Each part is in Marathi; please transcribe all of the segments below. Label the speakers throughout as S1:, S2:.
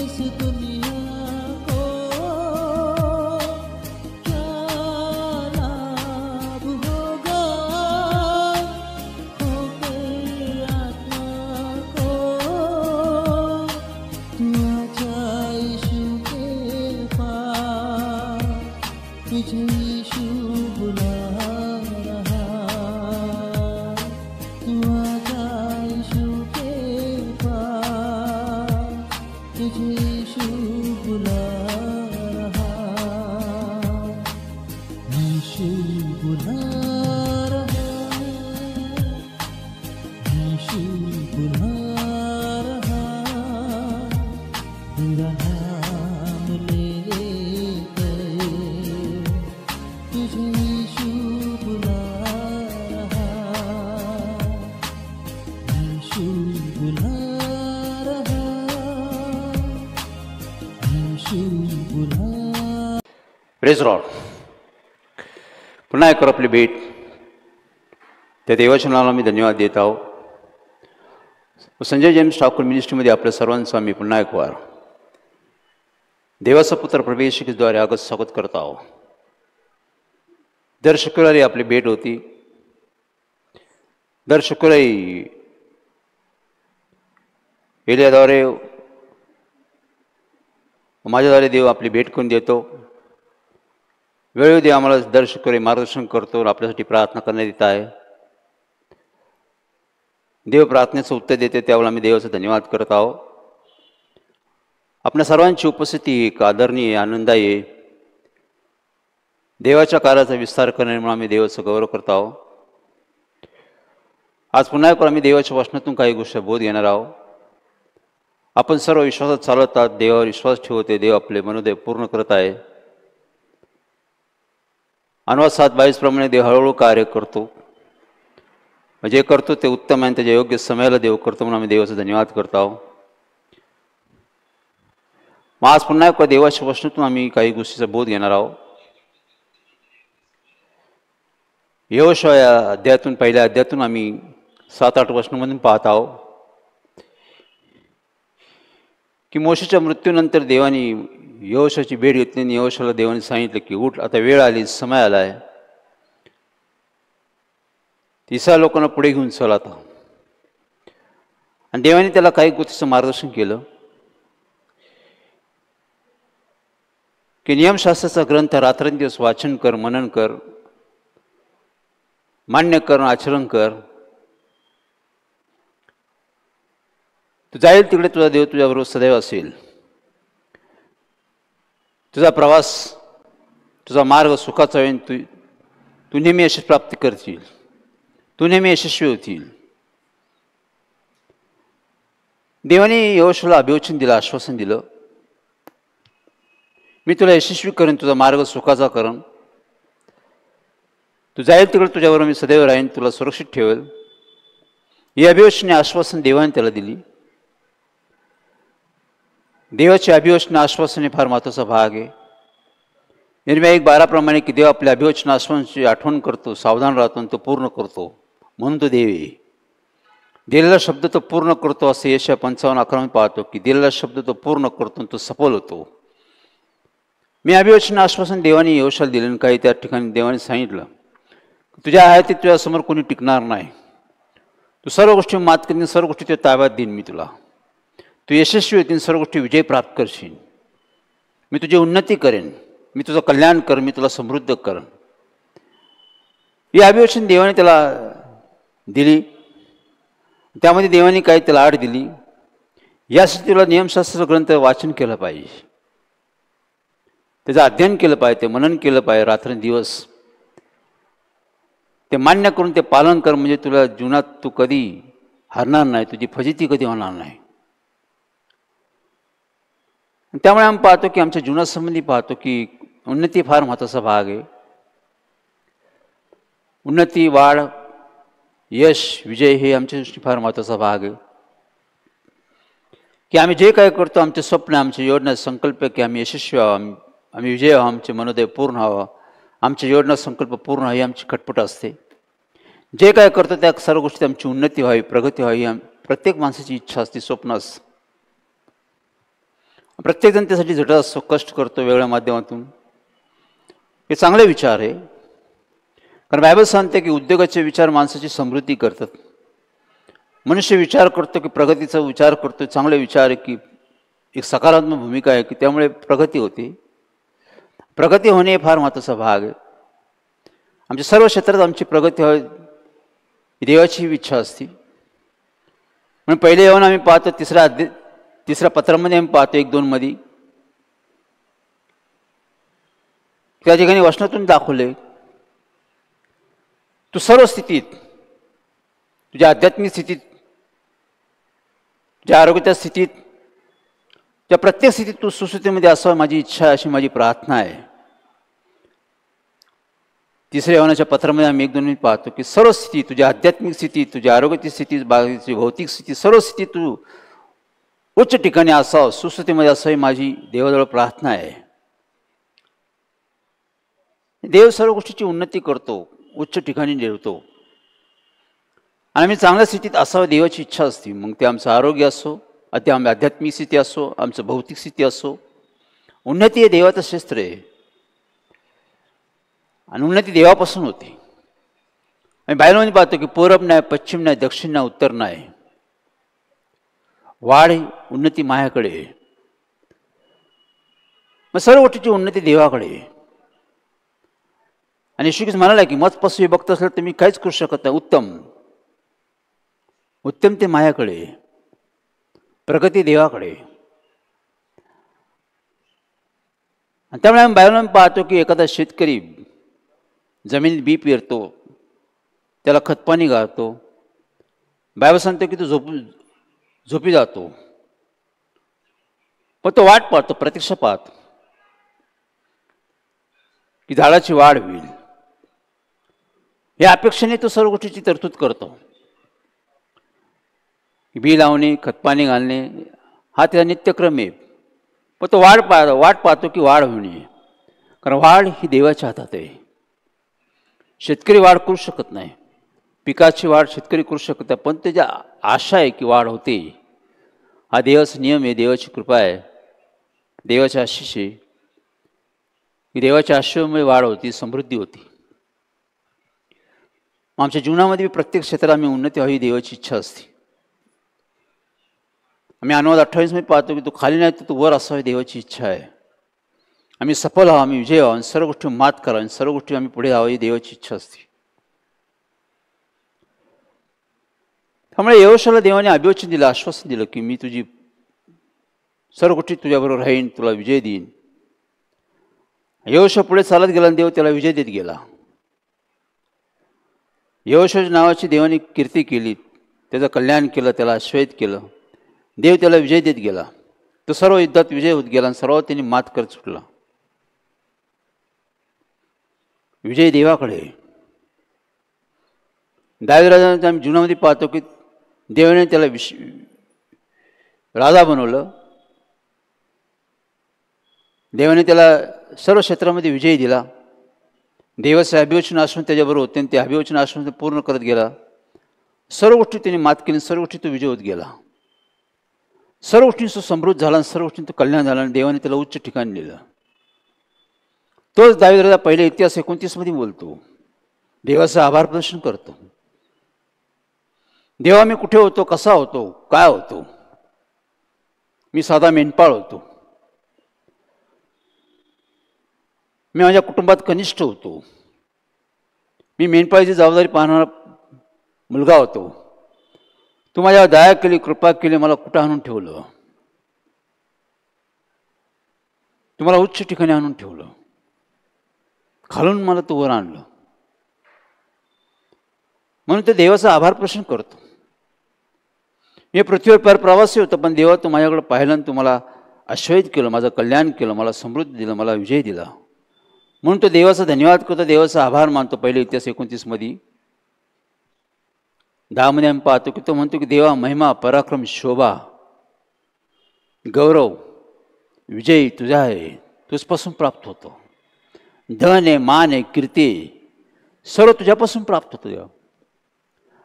S1: इस दुनिया को क्या लाभ होगा, होकर आत्मा को तू आजा यीशु के पास, तुझे यीशु बुला रहा। तू आजा यीशु के पास, तुझे यीशु बुला रहा। यीशु बुला रहा, यीशु बुला रहा। तेरा नाम ले कर तुझे यीशु बुला रहा। यीशु बुला रहा, यीशु बुला।
S2: Praise Lord. पुन्हा एक आपली भेट त्या देवाचनाला मी धन्यवाद देत आहो. संजय जेम्स ठाकूर मिनिस्ट्रीमध्ये आपल्या सर्वांचं आम्ही पुन्हा एक वार देवाचा पुत्र प्रवेशिकेद्वारे आगत स्वागत करत आहोत. दर शुक्रवारी आपली भेट होती. दर शुक्रवारी एलियाद्वारे माझ्याद्वारे देव आपली भेट करून देतो. वेळोवेळी देव आम्हाला दर शुक्रवारी मार्गदर्शन करतो, आपल्यासाठी प्रार्थना करण्यात येत आहे. देव प्रार्थनेचं उत्तर देते, त्यावेळेला आम्ही देवाचा धन्यवाद करत आहोत. आपल्या सर्वांची उपस्थिती एक आदरणीय आनंदायी आहे. देवाच्या कार्याचा विस्तार करण्यामुळे आम्ही देवाचा गौरव करत आहोत. आज पुन्हा एक आम्ही देवाच्या वचनातून काही गोष्टी बोध घेणार आहोत. आपण सर्व विश्वासात चालत आहात, देवावर विश्वास ठेवते. देव आपले मनोदय पूर्ण करत आहे. अनुवाद 7:22 प्रमाणे देव हळूहळू कार्य करतो. जे करतो ते उत्तम आहे, त्याच्या योग्य समयाला देव करतो, म्हणून आम्ही देवाचा धन्यवाद करत आहोत. मग आज पुन्हा एक देवाच्या वचनातून आम्ही काही गोष्टीचा बोध घेणार आहोत. यहोशुआ या अध्यायातून, पहिल्या अध्यायातून आम्ही 7-8 वचनांमधून पाहत आहोत की मोशेच्या मृत्यूनंतर देवाने यहोशुआची भेट घेतली आणि यहोशुआला देवाने सांगितलं की उठ, आता वेळ आली, समय आला आहे. इस्रायल लोकांना पुढे घेऊन चल आता. आणि देवाने त्याला काही गोष्टीचं मार्गदर्शन केलं की नियमशास्त्राचा ग्रंथ रात्रंदिवस वाचन कर, मनन कर, मान्य कर, आचरण कर. तू जाईल तिकडे तुझा देव तुझ्याबरोबर सदैव असेल. तुझा प्रवास, तुझा मार्ग सुखाचा होईल. तू नेहमी यशस्वी प्राप्ती करशील, तू नेहमी यशस्वी होतील. देवाने यहोशुआला अभिवचन दिलं, आश्वासन दिलं, मी तुला यशस्वी करेन, तुझा मार्ग सुखाचा करेन. तू जाईल तिकडे तुझ्याबरोबर मी सदैव राहीन, तुला सुरक्षित ठेवेल. ही अभिवचने, आश्वासन देवाने त्याला दिली. देवाची अभिवचन आश्वासने फार महत्त्वाचा भाग आहे. यिर्मया 1:12 प्रमाणे की देव आपल्या अभिवचन आश्वासनाची आठवण करतो, सावधान राहतो आणि तो पूर्ण करतो, म्हणून तो देव आहे. दिलेला शब्द तो पूर्ण करतो, असं यशाया 55:11 पाहतो की दिलेला शब्द तो पूर्ण करतो आणि तो सफल होतो. मी अभिवचन आश्वासन देवाने यहोशुआला दिले. काही त्या ठिकाणी देवाने सांगितलं तुझ्या आहे ते तुझ्यासमोर कोणी टिकणार नाही. तू सर्व गोष्टी मात करीन, सर्व गोष्टी तुझ्या ताब्यात देईन मी तुला. तू यशस्वी होतील, सर्व गोष्टी विजय प्राप्त करशील. मी तुझी उन्नती करेन, मी तुझं कल्याण करेन, मी तुला समृद्ध करेन. ही अभिवचन देवाने त्याला दिली. त्यामध्ये देवाने काही त्याला आड दिली. यासाठी तुला नियमशास्त्राचा ग्रंथ वाचन केलं पाहिजे, त्याचं अध्ययन केलं पाहिजे, ते मनन केलं पाहिजे रात्रंदिवस. ते मान्य करून ते पालन कर, म्हणजे तुला जीवनात तू कधी हरणार नाही, तुझी फजिती कधी होणार नाही. त्यामुळे आम्ही पाहतो की आमच्या जीवनासंबंधी पाहतो की उन्नती फार महत्त्वाचा भाग आहे. उन्नती, वाढ, यश, विजय हे आमच्या दृष्टी फार महत्त्वाचा भाग आहे. की आम्ही जे काय करतो, आमचे स्वप्न, आमची योजना, संकल्प की आम्ही यशस्वी व्हावं, आम्ही विजय व्हावं, आमचे मनोदय पूर्ण व्हावं, आमची योजना संकल्प पूर्ण व्हावी, आमची खटपट असते. जे काय करतो त्या सर्व गोष्टी आमची उन्नती व्हावी, प्रगती व्हावी, प्रत्येक माणसाची इच्छा असते, स्वप्न असतं. प्रत्येकजण त्यासाठी झटत असतो, कष्ट करतो वेगळ्या माध्यमातून. हे चांगले विचार आहे, कारण बायबल सांगते की उद्योगाचे विचार माणसाची समृद्धी करतात. मनुष्य विचार करतो की प्रगतीचा विचार करतो, चांगले विचार आहे की एक सकारात्मक भूमिका आहे की त्यामुळे प्रगती होते. प्रगती होणे हे फार महत्त्वाचा भाग आहे. आमच्या सर्व क्षेत्रात आमची प्रगती व्हावी ही देवाची इच्छा असते. म्हणून पहिले येऊन आम्ही पाहतो, तिसऱ्या पत्रामध्ये आम्ही पाहतो 1-2 मध्ये, त्या ठिकाणी वचनातून दाखवले तू सर्व स्थितीत, तुझ्या आध्यात्मिक स्थितीत, तुझ्या आरोग्याच्या स्थितीत, त्या प्रत्येक स्थितीत तू सुस्थितीमध्ये असावं माझी इच्छा आहे, अशी माझी प्रार्थना आहे. तिसऱ्या योहानाच्या पत्रामध्ये आम्ही 1-2 पाहतो की सर्व स्थिती, तुझ्या आध्यात्मिक स्थिती, तुझ्या आरोग्याची स्थिती, बाकीची भौतिक स्थिती, सर्व स्थिती तू उच्च ठिकाणी असावं, सुस्थितीमध्ये असावी माझी देवाजवळ प्रार्थना आहे. देव सर्व गोष्टीची उन्नती करतो, उच्च ठिकाणी नेवतो आणि आम्ही चांगल्या स्थितीत असावं देवाची इच्छा असते. मग ते आमचं आरोग्य असो, ते आमची आध्यात्मिक स्थिती असो, आमचं भौतिक स्थिती असो, उन्नती हे देवाचं शस्त्र आहे आणि उन्नती देवापासून होते. आणि बायबलमध्ये पाहतो की पूरब नाही, पश्चिम नाही, दक्षिण नाही, उत्तर नाही, वाढ उन्नती माझ्याकडे आहे. मग सर्व गोष्टीची उन्नती देवाकडे आहे. आणि येशू ख्रिस्त म्हणाला की मजपासून हे बघत असलं तर मी काहीच करू शकत नाही, उत्तम ते माझ्याकडे, प्रगती देवाकडे. आणि त्यामुळे आम्ही बायबलमध्ये पाहतो की एखादा शेतकरी जमिनीत बी पेरतो, त्याला खतपाणी घालतो. बायबल सांगतो की तो झोपी जातो, पण तो वाट पाहतो, प्रतीक्षा पाहतो की झाडाची वाढ होईल. या अपेक्षेने तो सर्व गोष्टीची तरतूद करतो. बी लावणे, खतपाणी घालणे हा त्याचा नित्यक्रम आहे. पण तो वाट पाहतो की वाढ होणे, कारण वाढ ही देवाच्या हातात आहे. शेतकरी वाढ करू शकत नाही, पिकाची वाढ शेतकरी करू शकत नाही, पण त्याच्या आशा आहे की वाढ होते. हा देवाचा नियम आहे, देवाची कृपा आहे, देवाची आशीष आहे की देवाच्या आशीर्वादामुळे वाढ होती, समृद्धी होती. आमच्या जीवनामध्ये प्रत्येक क्षेत्रात आम्ही उन्नती व्हावी देवाची इच्छा असते. आम्ही अनुवाद 28 मध्ये पाहतो की तू खाली नाही तर तू वर असावी देवाची इच्छा आहे. आम्ही सफल व्हावं, आम्ही विजय व्हावं, सर्व गोष्टी मात करावी, सर्व गोष्टी आम्ही पुढे व्हावी देवाची इच्छा असते. त्यामुळे यहोशाला देवाने अभिवचन दिलं, आश्वासन दिलं की मी तुझी सर्व गोष्टी तुझ्याबरोबर राहीन, तुला विजय देईन. यहोशा पुढे चालत गेला आणि देव त्याला विजय देत गेला. यहोशाच्या नावाची देवाने कीर्ती केली, त्याचं कल्याण केलं, त्याला आश्वस्त केलं, देव त्याला विजय देत गेला. तो सर्व युद्धात विजय होत गेला आणि सर्व त्यांनी मात करत सुटला. विजय देवाकडे. दावीद राजाच्या आम्ही जीवनामध्ये पाहतो की देवाने त्याला राजा बनवलं, देवाने त्याला सर्व क्षेत्रामध्ये विजय दिला. देवाचे अभिवचन असून त्याच्याबरोबर होते आणि ते अभिवचन असून पूर्ण करत गेला. सर्व गोष्टी त्यांनी मात केली, सर्व गोष्टी तो विजय होत गेला, सर्व गोष्टींचा समृद्ध झाला, सर्व गोष्टींचं कल्याण झालं आणि देवाने त्याला उच्च ठिकाणी नेलं. तोच दावीद राजा पहिले इतिहास 29 मध्ये बोलतो, देवाचं आभार प्रदर्शन करतो. देवा मी कुठे होतो, कसा होतो, काय होतो, मी साधा मेंढपाळ होतो, मी माझ्या कुटुंबात कनिष्ठ होतो, मी मेंढपाळीची जबाबदारी पाहणारा मुलगा होतो, तू माझ्यावर दया केली, कृपा केली, मला कुठं आणून ठेवलं, तुम्हाला उच्च ठिकाणी आणून ठेवलं, खालून मला तू वर आणलं. म्हणून ते देवाचा आभार प्रदर्शन करतो. मी पृथ्वीवर प्रवासी होतो, पण देवा तू माझ्याकडे पाहिलं आणि तू मला आश्वस्त केलं, माझं कल्याण केलं, मला समृद्धी दिलं, मला विजय दिला. म्हणून तो देवाचा धन्यवाद करतो, देवाचा आभार मानतो. पहिले इतिहास 29 मध्ये 10 मध्ये आम्ही पाहतो की तो म्हणतो की देवा महिमा, पराक्रम, शोभा, गौरव, विजय तुझा आहे, तुझपासून प्राप्त होतो. धन आहे, मान आहे, कीर्ती, सर्व तुझ्यापासून प्राप्त होतो. देवा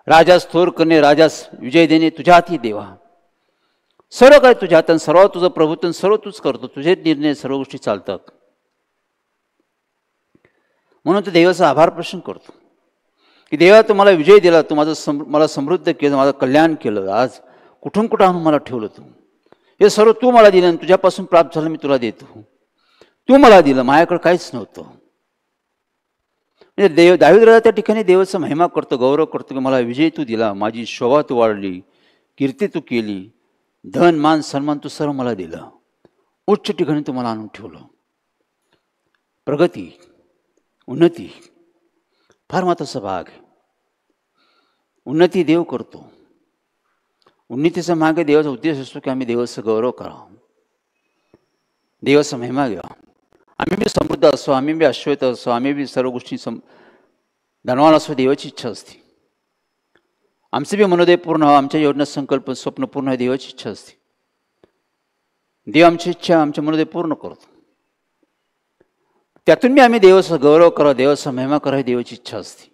S2: राजास थोर करणे, राजास विजय देणे तुझ्या हाती देवा. सर्व काय तुझ्या हातात, सर्व तुझं प्रभुत्व, सर्व तूच करतो, तुझे निर्णय सर्व गोष्टी चालतात. म्हणून तो देवाचा आभार प्रश्न करतो की देवा तू मला विजय दिला, तू मला समृद्ध केलं, माझं कल्याण केलं, आज कुठून कुठं आणून मला ठेवलं, तू हे सर्व तू मला दिलं आणि तुझ्यापासून प्राप्त झालं मी तुला देतो. तू मला दिलं, माझ्याकडे काहीच नव्हतं. म्हणजे दावीद राजा त्या ठिकाणी देवाचा महिमा करतो, गौरव करतो की मला विजय तू दिला, माझी शोभा तू वाढली, कीर्ती तू केली, धन मान सन्मान तू सर्व मला दिलं, उच्च ठिकाणी तू मला आणून ठेवलं. प्रगती, उन्नती फार महत्त्वाचा भाग आहे. उन्नती देव करतो. उन्नतीचा मागे देवाचा उद्देश असतो की आम्ही देवाचा गौरव करावं, देवाचा महिमा घ्यावा. आम्ही बी समृद्ध असो, आम्ही बी अश्वेत असो, आम्ही बी सर्व गोष्टी धनवान असो, देवाची इच्छा असते. आमचे बी मनोदय पूर्ण व्हावं, आमच्या योजना संकल्प स्वप्न पूर्ण व्हावे, देवाची इच्छा असते. देव आमची इच्छा आमचे मनोदय पूर्ण करतो. त्यातून बी आम्ही देवाचा गौरव करावा, देवाचा महिमा करावा, देवाची इच्छा असते.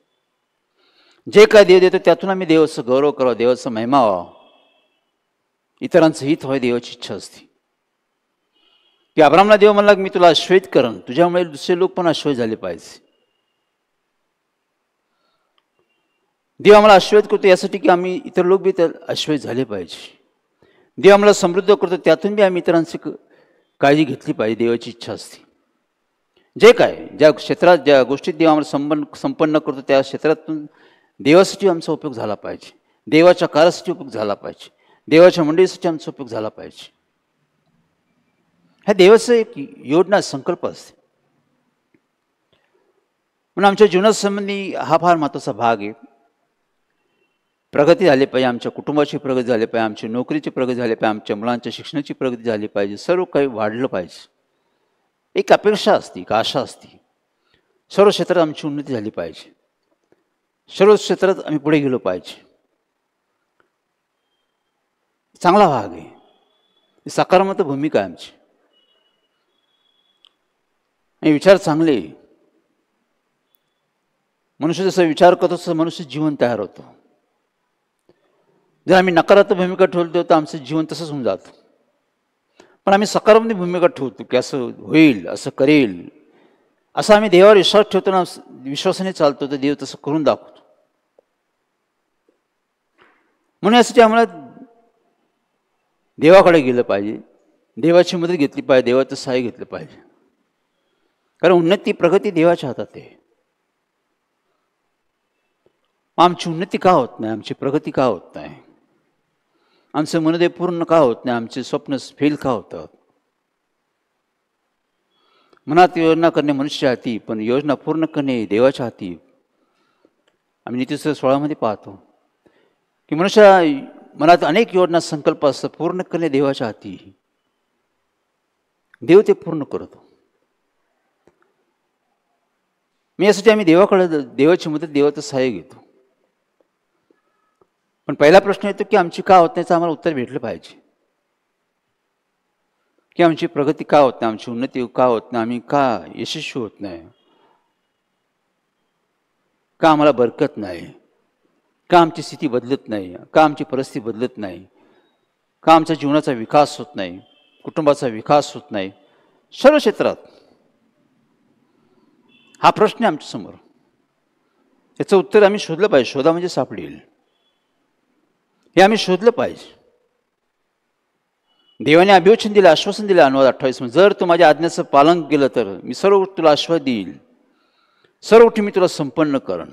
S2: जे काय देव देतो त्यातून आम्ही देवाचा गौरव करावा, देवाचा महिमा व्हावा, इतरांचं हित व्हावं, देवाची इच्छा असते. की अब्रामला देव म्हणला की मी तुला आश्वस्त करन, तुझ्यामुळे दुसरे लोक पण आश्वस्त झाले पाहिजे. देव आम्हाला आश्वस्त करतो यासाठी की आम्ही इतर लोक बी त्या आश्वस्त झाले पाहिजे. देव आम्हाला समृद्ध करतो, त्यातून बी आम्ही इतरांची काळजी घेतली पाहिजे, देवाची इच्छा असते. जे काय ज्या क्षेत्रात ज्या गोष्टीत देव आम्हाला संपन्न करतो त्या क्षेत्रातून देवासाठी आमचा उपयोग झाला पाहिजे, देवाच्या कार्यासाठी उपयोग झाला पाहिजे, देवाच्या मंडळीसाठी आमचा उपयोग झाला पाहिजे. ह्या देवाचं एक योजना संकल्प असते. म्हणून आमच्या जीवनासंबंधी हा फार महत्त्वाचा भाग आहे. प्रगती झाली पाहिजे, आमच्या कुटुंबाची प्रगती झाली पाहिजे, आमची नोकरीची प्रगती झाली पाहिजे, आमच्या मुलांच्या शिक्षणाची प्रगती झाली पाहिजे, सर्व काही वाढलं पाहिजे. एक अपेक्षा असते, एक आशा असते. सर्व क्षेत्रात आमची उन्नती झाली पाहिजे, सर्व क्षेत्रात आम्ही पुढे गेलो पाहिजे. चांगला भाग आहे, सकारात्मक भूमिका आहे आमची. आणि विचार चांगले, मनुष्य जसं विचार करतो तसं मनुष्य जीवन तयार होतं. जर आम्ही नकारात्मक भूमिका ठेवतो तर आमचं जीवन तसंच होऊन जातं. पण आम्ही सकारात्मक भूमिका ठेवतो की असं होईल, असं करेल, असं आम्ही देवावर विश्वास ठेवतो ना, विश्वासाने चालतो, तर देव तसं करून दाखवतो. म्हणून यासाठी आम्हाला देवाकडे गेलं पाहिजे, देवाची मदत घेतली पाहिजे, देवाचं सहाय्य घेतलं पाहिजे. कारण उन्नती प्रगती देवाच्या हातात आहे. आमची उन्नती का होत नाही, आमची प्रगती का होत नाही, आमचं मनोदय पूर्ण का होत नाही, आमचे स्वप्न फेल का होतात. मनात योजना करणे मनुष्य हाती, पण योजना पूर्ण करणे देवाच्या हाती. आम्ही नीतीसर 16 पाहतो की मनुष्य मनात अनेक योजना संकल्प असतात, पूर्ण करणे देवाच्या हाती. देव ते पूर्ण करतो. मी यासाठी आम्ही देवाकडे देवाची मदत, देवाचं सहाय्य घेतो. पण पहिला प्रश्न येतो की आमची का होत नाही, आम्हाला उत्तर भेटलं पाहिजे. की आमची प्रगती का होत नाही, आमची उन्नती का होत नाही, आम्ही का यशस्वी होत नाही, का आम्हाला बरकत नाही, का आमची स्थिती बदलत नाही, का आमची परिस्थिती बदलत नाही, का आमच्या जीवनाचा विकास होत नाही, कुटुंबाचा विकास होत नाही, सर्व क्षेत्रात. हा प्रश्न आहे आमच्या समोर. याचं उत्तर आम्ही शोधलं पाहिजे. शोधा म्हणजे सापडेल, हे आम्ही शोधलं पाहिजे. देवाने अभिवचन दिलं, आश्वासन दिलं. अनुवाद 28 जर तू माझ्या आज्ञेचं पालन केलं तर मी सर्व गोष्टी तुला आशीर्वाद देईल, सर्व गोष्टी मी तुला संपन्न करण.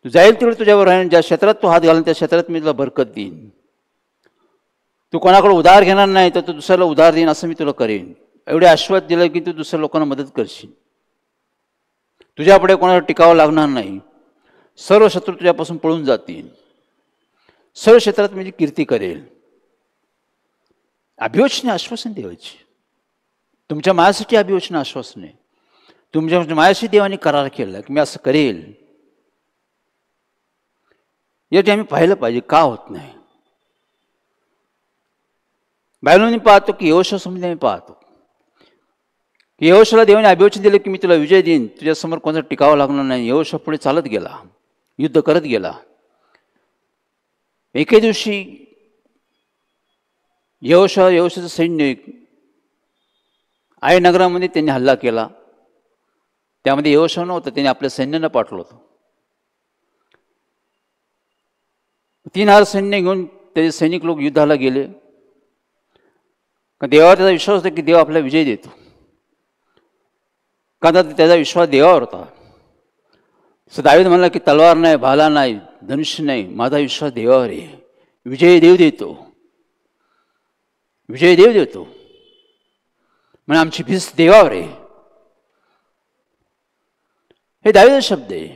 S2: तू जाईल तिकडे तुझ्यावर राहील, ज्या क्षेत्रात तू हात घालन त्या क्षेत्रात मी तुला बरकत देईन. तू कोणाकडे उधार घेणार नाही तर तू दुसऱ्याला उधार देईन, असं मी तुला करेन. एवढे आशीर्वाद दिलं की तू दुसऱ्या लोकांना मदत करशील. तुझ्यापुढे कोणाला टिकावं लागणार नाही, सर्व शत्रू तुझ्यापासून पळून जातील, सर्व क्षेत्रात म्हणजे कीर्ती करेल. अभिवचने आश्वासन देवायची. तुमच्या मायासाठी अभिवचन आश्वासन आहे. तुमच्या मायाशी देवाने करार केला की मी असं करेल. यासाठी आम्ही पाहिलं पाहिजे का होत नाही. बायबलमध्ये पाहतो की यहोशूआमध्ये आम्ही पाहतो की यहोशूला देवाने अभिवचन दिलं की मी तुला विजय देईन, तुझ्यासमोर कोणाचा टिकावं लागणार नाही. यहोशू पुढे चालत गेला, युद्ध करत गेला. एके दिवशी यहोशाचं सैन्य आय नगरामध्ये त्यांनी हल्ला केला. त्यामध्ये यहोशा नव्हतं, त्यांनी आपल्या सैन्यानं पाठवलं होतं. 3000 सैन्य घेऊन त्याचे सैनिक लोक युद्धाला गेले. देवावर त्याचा विश्वास होता की देव आपल्याला विजय देतो. का तर त्याचा विश्वास देवावर होता. दावीद म्हणला की तलवार नाही, भाला नाही, धनुष्य नाही, माझा विश्वास देवावर आहे. विजय देव देतो, विजय देव देतो, म्हणजे आमची भिस्त देवावर आहे. हे दावीदाचा शब्द आहे.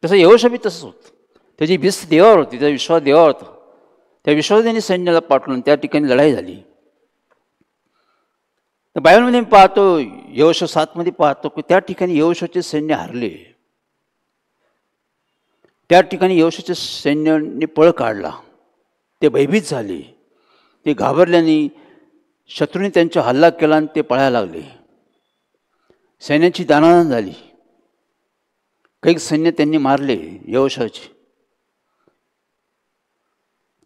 S2: तसं यहोशा बी तसंच होतं. त्याची भिस्त देवावर होती, त्याचा विश्वास देवावर होता. त्या विश्वासाने त्यांनी सैन्याला पाठवून त्या ठिकाणी लढाई झाली. तर बायबलमध्ये पाहतो, यहोशा 7 पाहतो की त्या ठिकाणी यहोशाचे सैन्य हारले. त्या ठिकाणी यहोशाच्या सैन्याने पळ काढला. ते भयभीत झाले, ते घाबरल्याने शत्रूने त्यांचा हल्ला केला आणि ते पळायला लागले. सैन्याची दाणादाण झाली. काही सैन्य त्यांनी मारले यहोशाचे.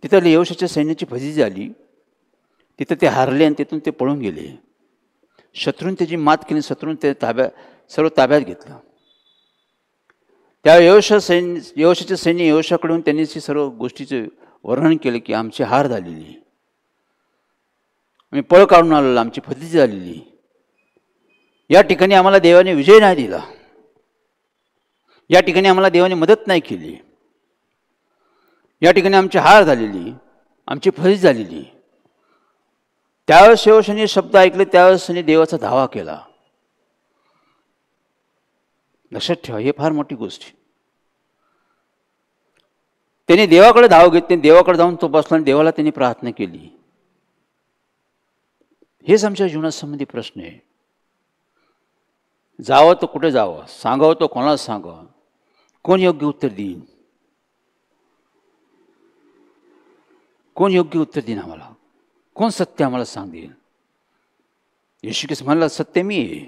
S2: तिथं यहोशाच्या सैन्याची फजिती झाली. तिथं ते हारले आणि तिथून ते पळून गेले. शत्रूने त्याची मात केली, शत्रूने ते सर्व ताब्यात घेतलं. त्या यहोशाचे सैन्य यहोशाकडून त्यांनी सर्व गोष्टीचं वर्णन केलं की आमची हार झालेली, आम्ही पळ काढून आलेलो, आमची फजिती झालेली, या ठिकाणी आम्हाला देवाने विजय नाही दिला, या ठिकाणी आम्हाला देवाने मदत नाही केली, या ठिकाणी आमची हार झालेली, आमची फजिती झालेली. त्यावेळेस यहोशाने शब्द ऐकले, त्यावेळेस त्यांनी देवाचा धावा केला. लक्षात ठेवा, हे फार मोठी गोष्ट. त्यांनी देवाकडे धाव घेतली, देवाकडे जाऊन तो बसला आणि देवाला त्यांनी प्रार्थना केली. हेच आमच्या जीवनासंबंधी प्रश्न आहे. जावं तर कुठे जावं, सांगावं तर कोणाला सांगावं, कोण योग्य उत्तर देईन, कोण योग्य उत्तर देईन आम्हाला, कोण सत्य आम्हाला सांग देईल. येशू ख्रिस्त म्हणला सत्य मी आहे.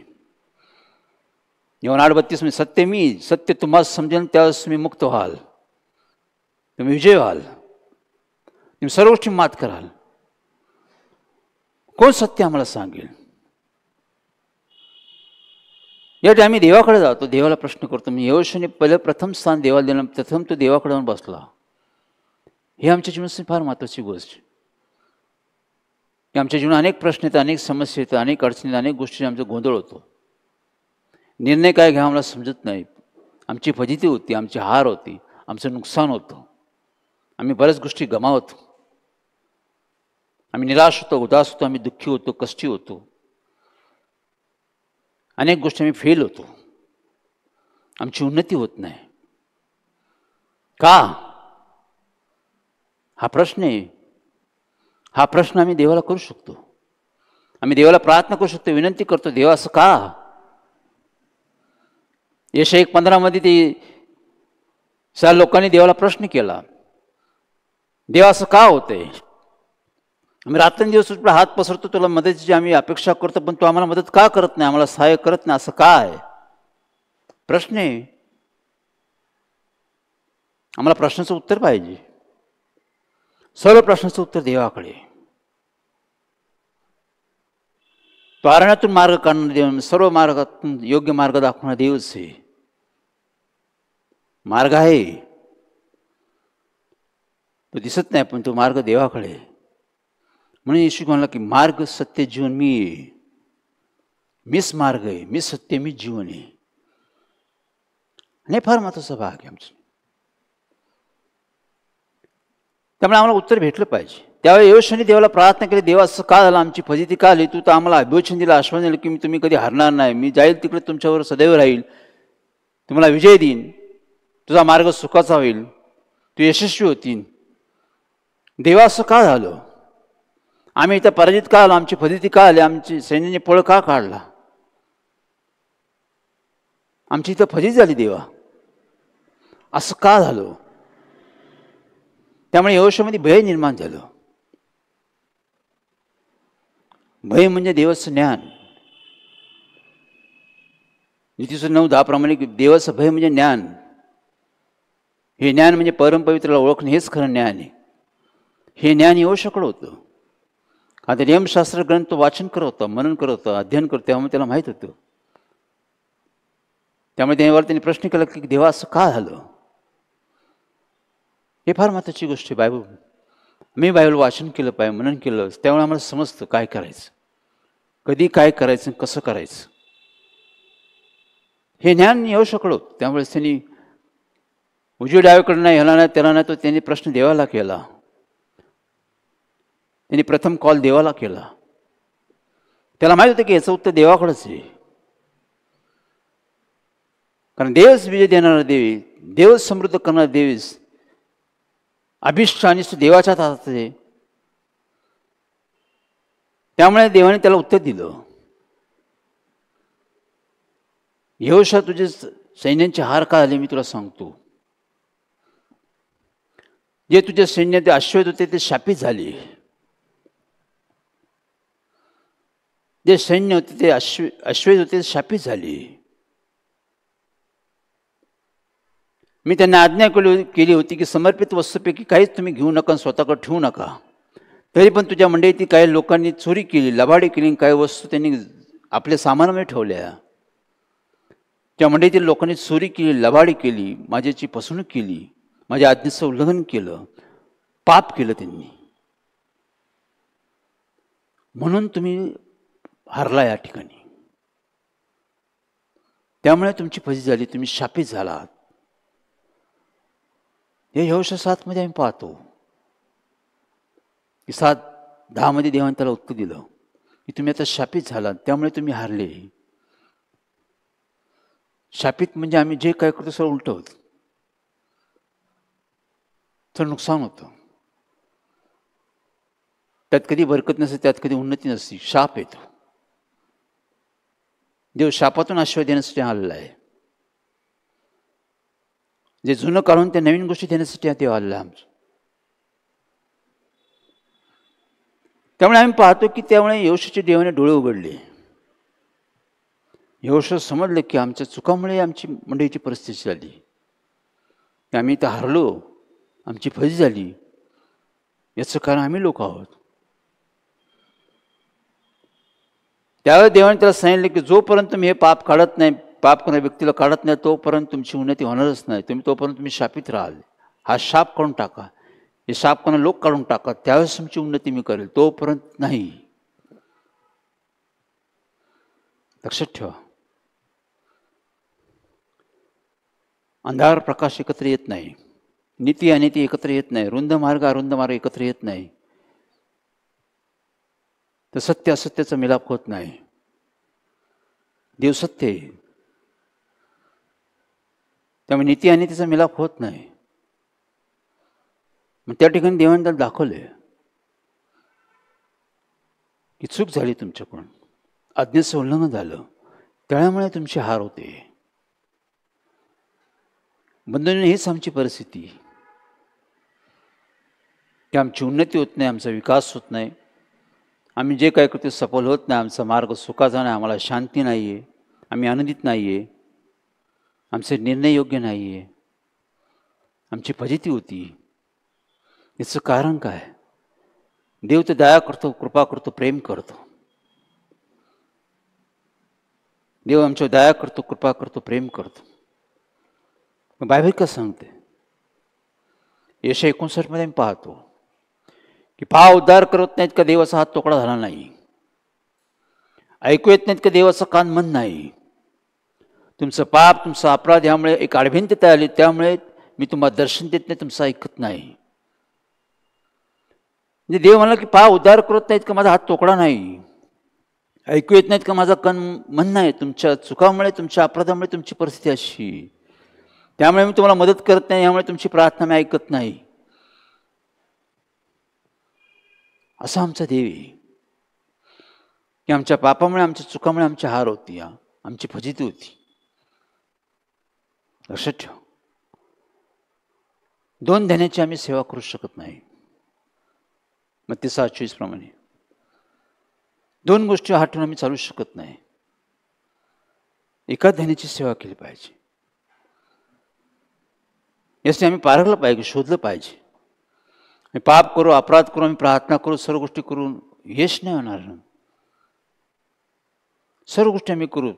S2: योहान 8:32 सत्य मी, सत्य तुम्हाला समजेल, त्यावेळेस तुम्ही मुक्त व्हाल, तुम्ही विजय व्हाल, तुम्ही सर्व गोष्टी मात कराल. कोण सत्य आम्हाला सांगेल. यासाठी आम्ही देवाकडे जातो, देवाला प्रश्न करतो. मी यहोशाने पहिलं प्रथम स्थान देवाला दिलं, प्रथम तो देवाकडे जाऊन बसला. हे आमच्या जीवनासाठी फार महत्त्वाची गोष्ट. आमच्या जीवनात अनेक प्रश्न येतात, अनेक समस्या येतात, अनेक अडचणी, अनेक गोष्टी आमचा गोंधळ होतो. निर्णय काय घ्या आम्हाला समजत नाही. आमची फजिती होती, आमची हार होती, आमचं नुकसान होतं, आम्ही बऱ्याच गोष्टी गमावतो, आम्ही निराश होतो, उदास होतो, आम्ही दुःखी होतो, कष्टी होतो, अनेक गोष्टी आम्ही फेल होतो, आमची उन्नती होत नाही. का? हा प्रश्न आहे. हा प्रश्न आम्ही देवाला करू शकतो. आम्ही देवाला प्रार्थना करू शकतो, विनंती करतो, देवा असं का? यशाया 1:15 ते सर्व लोकांनी देवाला प्रश्न केला, देवा असं का होतंय? आम्ही रात्रंदिवस तुझ्याकडे हात पसरतो, तुला मदतीची आम्ही अपेक्षा करतो, पण तू आम्हाला मदत का करत नाही, आम्हाला सहाय्य करत नाही, असं का आहे? प्रश्न आहे. आम्हाला प्रश्नाचं उत्तर पाहिजे. सर्व प्रश्नाचं उत्तर देवाकडे. तो अरण्यातून मार्ग काढणारा देव, सर्व मार्गातून योग्य मार्ग दाखवणारा देवच आहे. मार्ग आहे, तो दिसत नाही, पण तो मार्ग देवाकडे. म्हणून येशू म्हणला की मार्ग सत्य जीवन मी आहे, मीच मार्ग आहे, मी सत्य, मी जीवन आहे. आणि फार महत्त्वाचा भाग आहे आमचा. त्यामुळे आम्हाला उत्तर भेटलं पाहिजे. त्यावेळी यहोशाने देवाला प्रार्थना केली, देवा असं का झालं, आमची फजिती का आली, तू तर आम्हाला अभिवचन दिलं, आश्वासन दिलं की मी तुम्ही कधी हारणार नाही, मी जाईल तिकडे तुमच्यावर सदैव राहील, तुम्हाला विजय देईन, तुझा मार्ग सुखाचा होईल, तू यशस्वी होतील. देवा असं का झालं, आम्ही इथं पराजित का आलो, आमची फजिती का आली, आमची सैन्याने पळ का काढला, आमची इथं फजिती झाली देवा, असं का झालं? त्यामुळे यहोशामध्ये भय निर्माण झालं. भय म्हणजे देवाचं ज्ञान. नीतीचं 9:10 प्रमाणे देवाचं भय म्हणजे ज्ञान. हे ज्ञान म्हणजे परमपवित्राला ओळखणे, हेच खरं ज्ञान आहे. हे ज्ञान यहोशाकडे होतं. आता नियमशास्त्र ग्रंथ वाचन करत होतं, मनन करत होतं, अध्ययन करत, त्यामुळे त्याला माहीत होतं. त्यामुळे त्यांनी प्रश्न केला की देवा असं का झालं. हे फार महत्त्वाची गोष्ट आहे. मी बायबल वाचन केलं पाहिजे, मनन केलं, त्यामुळे आम्हाला समजतं काय करायचं, कधी काय करायचं, कसं करायचं. हे ज्ञान येऊ शकलो. त्यामुळे त्यांनी उजवी डावीकडे नाही, ह्याला नाही त्याला नाही, तो त्यांनी प्रश्न देवाला केला. त्यांनी प्रथम कॉल देवाला केला. त्याला माहित होतं की याचं उत्तर देवाकडेच आहे. कारण देवच विजय देणारा देवी, देवच समृद्ध करणारा देवीस, अभिष्ट आणि देवाच्या हातात आहे. त्यामुळे देवाने त्याला उत्तर दिलं. यहोशा तुझे सैन्यांचे हार का आले मी तुला सांगतो. जे तुझे सैन्य ते अश्वेत होते ते शापित झाले. जे सैन्य होते ते अश्वेत होते ते शापित झाले. मी त्यांना आज्ञा केली होती की समर्पित वस्तूपैकी काहीच तुम्ही घेऊ नका, स्वतःकडे ठेवू नका. तरी पण तुझ्या मंडळीतील काही लोकांनी चोरी केली, लबाडी केली, काही वस्तू त्यांनी आपल्या सामानामध्ये ठेवल्या. त्या मंडळीतील लोकांनी चोरी केली, लबाडी केली, माझ्याची फसवणूक केली, माझ्या आज्ञेचं उल्लंघन केलं, पाप केलं त्यांनी. म्हणून तुम्ही हारला या ठिकाणी. त्यामुळे तुमची फजिती झाली, तुम्ही शापित झालात. हे यहोशा 7 आम्ही पाहतो की 7:10 देवाने त्याला उत्तर दिलं की तुम्ही आता शापित झालात, त्यामुळे तुम्ही हारले. शापित म्हणजे आम्ही जे काय करतो सगळं उलट होतं, तर नुकसान होतं. त्यात कधी बरकत नसते, त्यात कधी उन्नती नसते, शाप येतो. देव शापातून आशीर्वाद देण्यासाठी आलेला आहे. जे जुनं काढून त्या नवीन गोष्टी देण्यासाठी देव आलेला आहे आमचं. त्यामुळे आम्ही पाहतो की त्यामुळे यहोशाच्या देवाने डोळे उघडले. यहोशा समजलं की आमच्या चुकामुळे आमची मंडळीची परिस्थिती झाली, आम्ही इथं हारलो, आमची फजिती झाली. याचं कारण आम्ही लोक आहोत. त्यावेळेस देवाने त्याला सांगितलं की जोपर्यंत तुम्ही हे पाप काढत नाही, पाप करणाऱ्या व्यक्तीला काढत नाही, तोपर्यंत तुमची उन्नती होणारच नाही. तोपर्यंत तुम्ही शापित राहाल. हा शाप काढून टाका, हे शाप कोणा लोक काढून टाका, त्यावेळेस तुमची उन्नती मी करेल, तोपर्यंत नाही. लक्षात ठेवा, अंधार प्रकाश एकत्र येत नाही, नीती अनिती एकत्र येत नाही, रुंद मार्ग अरुंद मार्ग एकत्र येत नाही, तर सत्य असत्याचा मिलाप होत नाही. देव सत्य आहे, त्यामुळे नीती अनितीचा मिलाप होत नाही. मग त्या ठिकाणी देवाने त्याला दाखवले की चूक झाली तुमच्याकडून, आज्ञेचं उल्लंघन झालं, त्यामुळे तुमची हार होते. बंधूंनो, हीच आमची परिस्थिती की आमची उन्नती होत नाही, आमचा विकास होत नाही, आम्ही जे काय करतो सफल होत नाही, आमचा मार्ग सुखाचा नाही, आम्हाला शांती नाही आहे, आम्ही आनंदित नाही आहे, आमचे निर्णय योग्य नाही आहे, आमची फजिती होती. याचं कारण काय? देव तर दया करतो, कृपा करतो, प्रेम करतो. देव आमच्यावर दया करतो, कृपा करतो, प्रेम करतो. मग बायबल का सांगते? यशया 59 आम्ही पाहतो की पाव उद्धार करत नाहीत का देवाचा हात तोकडा झाला नाही, ऐकू येत नाहीत का देवाचा कान मंद नाही. तुमचं पाप, तुमचा अपराध यामुळे एक आडभिंतता आली, त्यामुळे मी तुम्हाला दर्शन देत नाही, तुमचं ऐकत नाही. म्हणजे देव म्हणला की पाव उद्धार करत नाहीत का माझा हात तोकडा नाही, ऐकू येत नाहीत का माझा कान मंद नाही. तुमच्या चुकामुळे, तुमच्या अपराधामुळे तुमची परिस्थिती अशी, त्यामुळे मी तुम्हाला मदत करत नाही, यामुळे तुमची प्रार्थना मी ऐकत नाही. असा आमचा देव आहे की आमच्या पापामुळे, आमच्या चुकामुळे आमची हार होती, आमची फजिती होती. लक्षात ठेवा, 2 ध्यानाची आम्ही सेवा करू शकत नाही. मत्ती 6:24 प्रमाणे 2 गोष्टी हटवून आम्ही चालू शकत नाही. एका ध्यानाची सेवा केली पाहिजे. यासाठी आम्ही पारखलं पाहिजे, शोधलं पाहिजे. पाप करू, अपराध करू, आम्ही प्रार्थना करू, सर्व गोष्टी करून यश नाही होणार. सर्व गोष्टी आम्ही करू,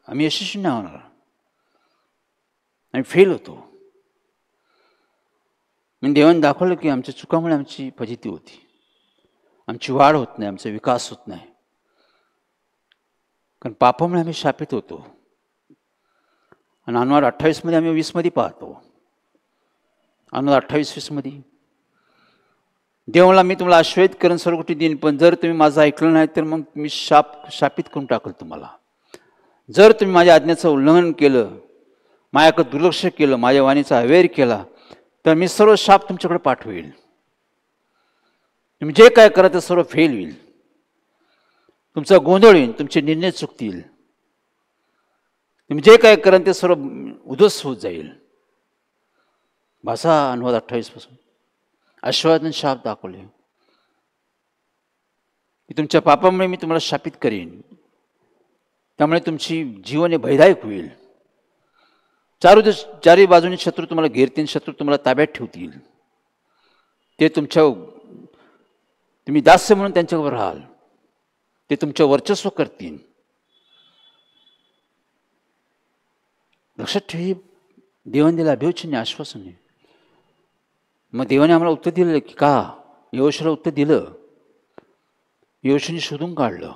S2: आम्ही यशस्वी नाही होणार, आम्ही फेल होतो. म्हणजे देवाने दाखवलं की आमच्या चुकामुळे आमची फजिती होती, आमची वाढ होत नाही, आमचा विकास होत नाही. कारण पापामुळे आम्ही शापित होतो. आणि अनुवाद 28 आम्ही 20 पाहतो. अनुवाद 28-20 देवाला मी तुम्हाला आश्रयित करून सर्व गोष्टी देईन, पण जर तुम्ही माझं ऐकलं नाही तर मग मी शापित करून टाकल तुम्हाला. जर तुम्ही माझ्या आज्ञेचं उल्लंघन केलं, माझ्याकडे दुर्लक्ष केलं, माझ्या वाणीचा अवैर केला, तर मी सर्व शाप तुमच्याकडे पाठवेल. तुम्ही जे काय करा ते सर्व फेल होईल, तुमचा गोंधळ होईल, तुमचे निर्णय चुकतील, तुम्ही जे काय करा ते सर्व उद्ध्वस्त होत जाईल. भाषा अनुवाद 28 आशीर्वाद शाप दाखवले की तुमच्या पापामुळे मी तुम्हाला शापित करेन, त्यामुळे तुमची जीवन हे भयदायक होईल. चारी बाजूने शत्रू तुम्हाला घेरतील, शत्रू तुम्हाला ताब्यात ठेवतील, ते तुम्ही दास्य म्हणून त्यांच्यावर राहाल, ते तुमचं वर्चस्व करतील. लक्षात ठेवी, देवाने दिलं अभिवचन आश्वासन आहे. मग देवाने आम्हाला उत्तर दिलं की का? यहोशाला उत्तर दिलं. यहोशाने शोधून काढलं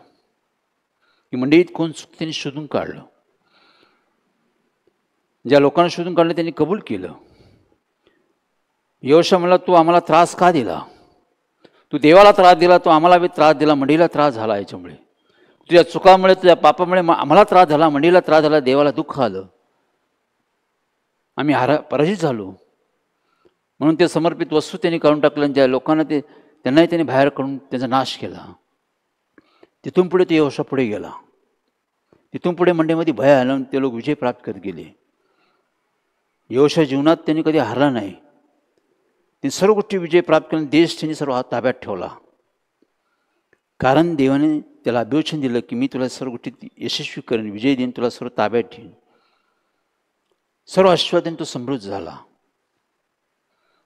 S2: की मंडळीत कोण चुकते, त्यांनी शोधून काढलं. ज्या लोकांना शोधून काढलं त्यांनी कबूल केलं. यहोशा म्हणला, तू आम्हाला त्रास का दिला? तू देवाला त्रास दिला, तू आम्हाला बी त्रास दिला, मंडळीला त्रास झाला. याच्यामुळे तुझ्या चुकामुळे, तुझ्या पापामुळे आम्हाला त्रास झाला, मंडळीला त्रास झाला, देवाला दुःख आलं, आम्ही पराजित झालो. म्हणून ते समर्पित वस्तू त्यांनी काढून टाकलं. ज्या लोकांना त्यांनाही त्यांनी बाहेर काढून त्यांचा नाश केला. तिथून पुढे ते यहोशा पुढे गेला. तिथून पुढे मंडईमध्ये भय आलं, ते लोक विजय प्राप्त करत गेले. यहोशा जीवनात त्यांनी कधी हारला नाही. त्यांनी सर्व गोष्टी विजय प्राप्त करून देश त्यांनी सर्व ताब्यात ठेवला. कारण देवाने त्याला अभिवचन दिलं की मी तुला सर्व गोष्टी यशस्वी करेन, विजय देईन, तुला सर्व ताब्यात ठेवीन. सर्व आशीर्वादाने तो समृद्ध झाला.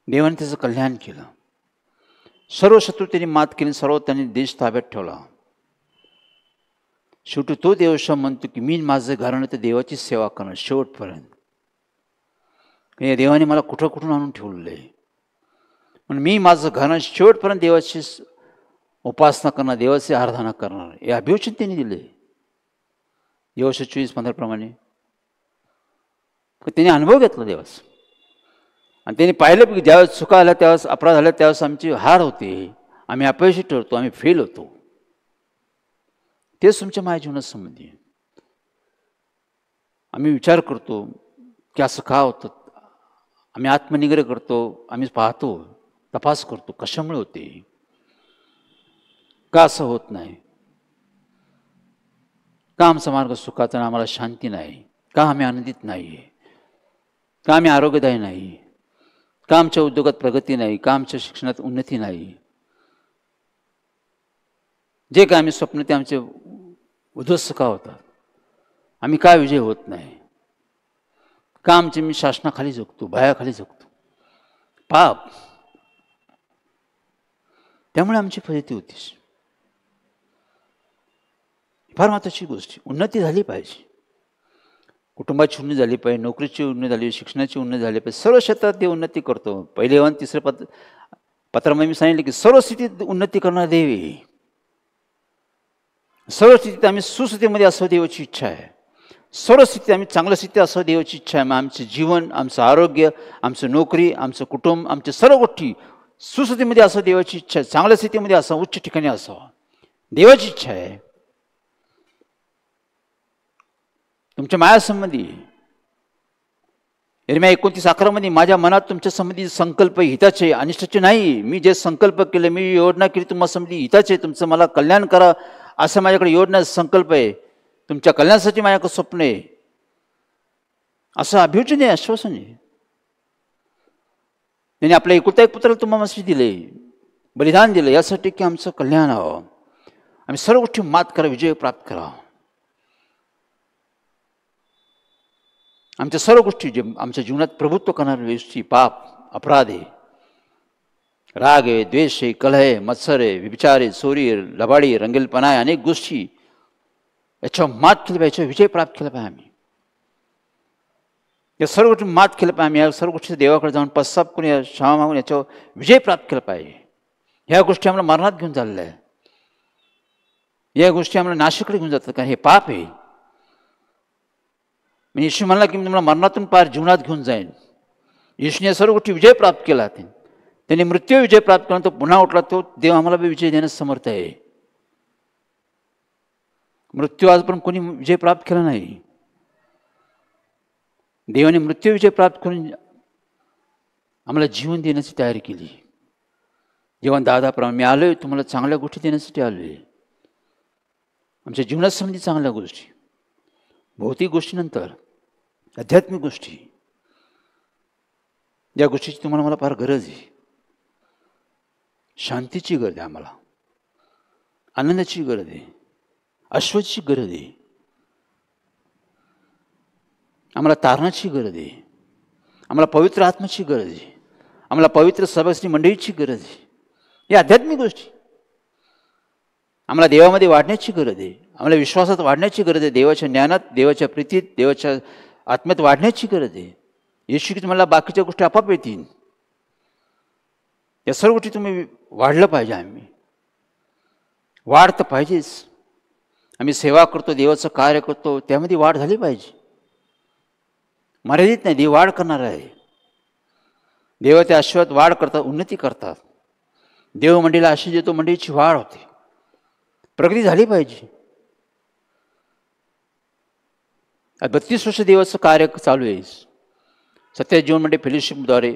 S2: देवाने त्याचं कल्याण केलं. सर्व शत्रू त्यांनी मात केली, सर्व त्यांनी देश ताब्यात ठेवला. शेवटी तो देवशा म्हणतो की मी माझं घराणं तर देवाची सेवा करणार शेवटपर्यंत. या देवाने मला कुठं कुठून आणून ठेवलेलं आहे, म्हणून मी माझं घराणं शेवटपर्यंत देवाची उपासना करणार, देवाची आराधना करणार, हे अभिवचन त्यांनी दिले. यहोशा 24:15 त्यांनी अनुभव घेतला देवाचा. आणि त्यांनी पाहिलं की ज्यावेळेस चुका आल्या, त्यावेळेस अपराध आल्या, त्यावेळेस आमची हार होते, आम्ही अपयशी ठरतो, आम्ही फेल होतो. तेच तुमच्या माझ्या जीवनात संबंधी आहे. आम्ही विचार करतो की असं का होतं, आम्ही आत्मनिग्रह करतो, आम्ही पाहतो, तपास करतो, कशामुळे होते, का असं होत नाही, का आमचा मार्ग सुखाचा आणि आम्हाला शांती नाही, का आम्ही आनंदित नाही आहे, का आम्ही आरोग्यदायी नाही, का आमच्या उद्योगात प्रगती नाही, का आमच्या शिक्षणात उन्नती नाही, जे काय आम्ही स्वप्न ते आमचे उद्ध्वस्त का होतात, आम्ही का विजय होत नाही, का आमचे मी शासनाखाली जगतो, भयाखाली जगतो, पाप, त्यामुळे आमची फजिती होतीच. फार महत्त्वाची गोष्ट, उन्नती झाली पाहिजे. कुटुंबाची उन्नती झाली पाहिजे, नोकरीची उन्नती झाली, शिक्षणाची उन्नती झाली पाहिजे, सर्व क्षेत्रात ते उन्नती करतो. पहिले वन 3 पत्रामध्ये मी सांगितले की सर्व स्थितीत उन्नती करणारा देव आहे. सर्व स्थितीत आम्ही सुस्थितीमध्ये असं देवाची इच्छा आहे. सर्व स्थितीत आम्ही चांगल्या स्थितीत असं देवाची इच्छा आहे. मग आमचे जीवन, आमचं आरोग्य, आमचं नोकरी, आमचं कुटुंब, आमच्या सर्व गोष्टी सुस्थितीमध्ये असं देवाची इच्छा आहे. चांगल्या स्थितीमध्ये असावं, उच्च ठिकाणी असावं, देवाची इच्छा आहे. तुमच्या मायासंबंधी यिर्मया 29:11 माझ्या मनात तुमच्या संबंधी संकल्प हिताचे अनिष्टाचे नाही. मी जे संकल्प केले, मी योजना केली तुम्हाला संबंधी हिताचे, तुमचं मला कल्याण करा असं माझ्याकडे योजना संकल्प आहे. तुमच्या कल्याणासाठी माझ्याकडे स्वप्न आहे, असं अभिवचन आहे, आश्वासन आहे. त्यांनी आपल्या एकुलता एक पुत्राला तुम्हाला दिले, बलिदान दिलं यासाठी की आमचं कल्याण व्हावं, आम्ही सर्व गोष्टी मात करा, विजय प्राप्त करा. आमच्या सर्व गोष्टी जे आमच्या जीवनात प्रभुत्व करणाऱ्या गोष्टी, पाप, अपराध आहे, राग आहे, द्वेष आहे, कलह आहे, मत्सर आहे, विचार आहे, चोरी आहे, लबाडी, रंगीलपणा आहे, अनेक गोष्टी याच्यावर मात केली पाहिजे, याच्यावर विजय प्राप्त केला पाहिजे आम्ही. या सर्व गोष्टी मात केलं पाहिजे आम्ही. या सर्व गोष्टी देवाकडे जाऊन पश्चाताप करून, या क्षमा मागून याच्यावर विजय प्राप्त केला पाहिजे. ह्या गोष्टी आम्हाला मरणात घेऊन चालल्या आहे. या गोष्टी आम्हाला नाशिकडे घेऊन जातात, कारण हे पाप आहे. मी येशू म्हणला की मी तुम्हाला मरणातून पार जीवनात घेऊन जाईन. येशूने या सर्व गोष्टी विजय प्राप्त केला. त्यांनी मृत्यू विजय प्राप्त करून तो पुन्हा उठला. तो देव आम्हाला बी विजय देण्यास समर्थ आहे. मृत्यू आजपर्यंत कोणी विजय प्राप्त केला नाही. देवाने मृत्यू विजय प्राप्त करून आम्हाला जीवन देण्याची तयारी केली. जेव्हा दादाप्रमाणे मी आलोय तुम्हाला चांगल्या गोष्टी देण्यासाठी आलोय. आमच्या जीवनात संबंधी चांगल्या गोष्टी, भौतिक गोष्टीनंतर आध्यात्मिक गोष्टी, या गोष्टीची तुम्हाला मला फार गरज आहे. शांतीची गरज आहे आम्हाला, आनंदाची गरज आहे, आश्वाची गरज आहे, आम्हाला तारणाची गरज आहे, आम्हाला पवित्र आत्म्याची गरज आहे, आम्हाला पवित्र सभासनी मंडळीची गरज आहे. या आध्यात्मिक गोष्टी आम्हाला देवामध्ये वाढण्याची गरज आहे, आम्हाला विश्वासात वाढण्याची गरज आहे, देवाच्या ज्ञानात, देवाच्या प्रीतीत, देवाच्या आत्म्यात वाढण्याची गरज आहे. येशू की तुम्हाला बाकीच्या गोष्टी आपाप येतील. या सर्व गोष्टी तुम्ही वाढलं पाहिजे. आम्ही वाढ तर पाहिजेच. आम्ही सेवा करतो, देवाचं कार्य करतो, त्यामध्ये वाढ झाली पाहिजे. मर्यादित नाही, देव वाढ करणार आहे. देवाच्या आशीर्वाद वाढ करतात, उन्नती करतात. देव मंडळीला आशीष देतो, मंडळीची वाढ होते, प्रगती झाली पाहिजे. 32 वर्ष देवाचं कार्य चालू आहे. सत्य जीवन मंडळ फेलोशिपद्वारे,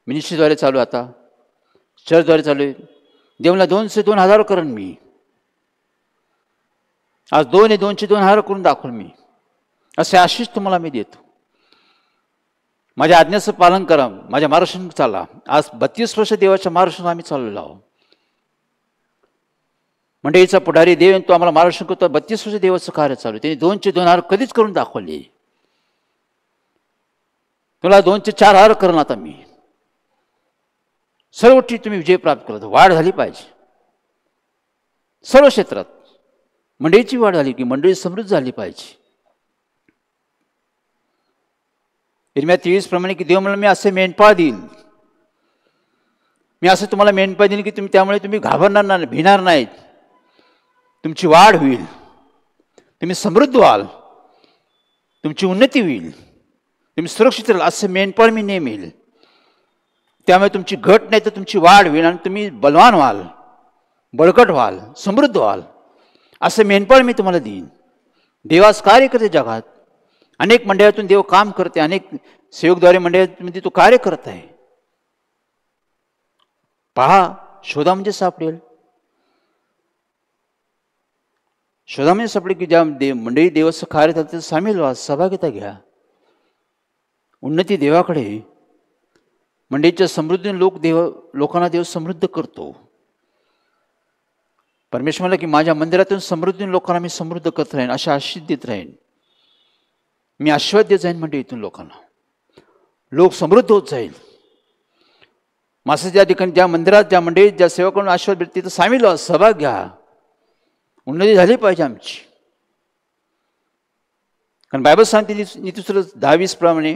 S2: मिनिस्ट्रीद्वारे चालू आहे, आता चर्चद्वारे चालू आहे. देवाला 200-2,000 करण मी. आज 2,200-2,000 करून दाखवलं मी. असे आशीष तुम्हाला मी देतो. माझ्या आज्ञेचं पालन करा, माझ्या मार्गदर्शन चाला. आज 32 वर्ष देवाच्या मार्गदर्शनात आम्ही चाललेलो आहोत. मंडळीचा पुढारी देव तो आम्हाला मार्गदर्शन करतो. 32 वर्ष देवाचं कार्य चालू आहे. त्यांनी 2,000-2,000 कधीच करून दाखवले. तुला 2,000-4,000 करण आता मी. सर्व गोष्टी तुम्ही विजय प्राप्त करत, वाढ झाली पाहिजे सर्व क्षेत्रात. मंडळीची वाढ झाली की मंडळी समृद्ध झाली पाहिजे. इरम्या 23 प्रमाणे की देव म्हणला मी असे मेंढपाळ देईल, मी असं तुम्हाला मेंढपाळ देईल की त्यामुळे तुम्ही घाबरणार नाही, भिणार नाहीत. तुमची वाढ होईल, तुम्ही समृद्ध व्हाल, तुमची उन्नती होईल, तुम्ही सुरक्षित राहाल. असं मेंढपाळ मी नेमेल. त्यामुळे तुमची घट नाही तर तुमची वाढ होईल आणि तुम्ही बलवान व्हाल, बळकट व्हाल, समृद्ध व्हाल. असं मेंढपाळ मी तुम्हाला देईन. देवास कार्य करते जगात. अनेक मंडळातून देव काम करते, अनेक सेवकद्वारे मंडळामध्ये तो कार्य करत आहे. पहा, शोधा म्हणजे सापडेल. शोधा म्हणजे सापडेल की ज्या मंडळी देवाचं कार्य करते सामील व्हा, सहभागिता घ्या. उन्नती देवाकडे. मंडळीच्या समृद्धीने लोकांना देव समृद्ध करतो. परमेश्वर म्हणला की माझ्या मंदिरातून समृद्धीने लोकांना मी समृद्ध करत राहीन, अशा आशीष देत राहीन. मी आशीर्वाद देत जाईन मंडळीतून लोकांना. लोक समृद्ध होत जाईल. मासे ज्या ठिकाणी, ज्या मंदिरात, ज्या मंडळीत, ज्या सेवकांना आशीर्वाद भेटते तिथं सामील व्हा, सहभाग घ्या. उन्नती झाली पाहिजे आमची. कारण बायबल सांगते नीतिसूत्र 10:20 प्रमाणे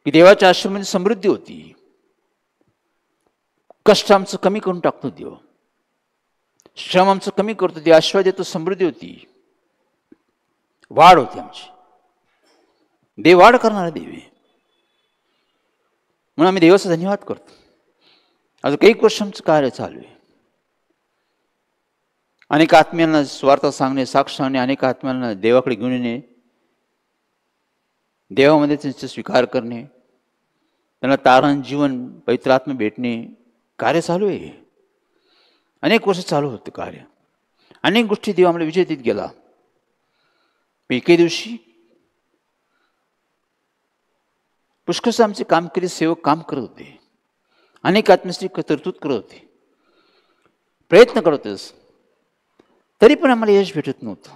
S2: की देवाच्या आश्रमामध्ये समृद्धी होती. कष्ट आमचं कमी करून टाकतो देव, श्रम आमचं कमी करतो देव, आशीर्वाद देतो, समृद्धी होती, वाढ होती आमची. देव वाढ करणारा देव आहे. म्हणून आम्ही देवाचा धन्यवाद करतो. आज काही वर्ष आमचं कार्य चालू आहे. अनेक आत्म्यांना स्वार्थ सांगणे, साक्ष सांगणे, अनेक आत्म्यांना देवाकडे घेऊन येणे, देवामध्ये त्यांचा स्वीकार करणे, त्यांना तारण जीवन पवित्र आत्मा भेटणे, कार्य चालू आहे. अनेक वर्ष चालू होते कार्य. अनेक गोष्टी देव आम्हाला विजय देत गेला. एके दिवशी पुष्कळसे आमचे कामकरी सेवक काम करत होते. अनेक आत्मश्री तरतूद करत होते, प्रयत्न करत होते, तरी पण आम्हाला यश भेटत नव्हतं.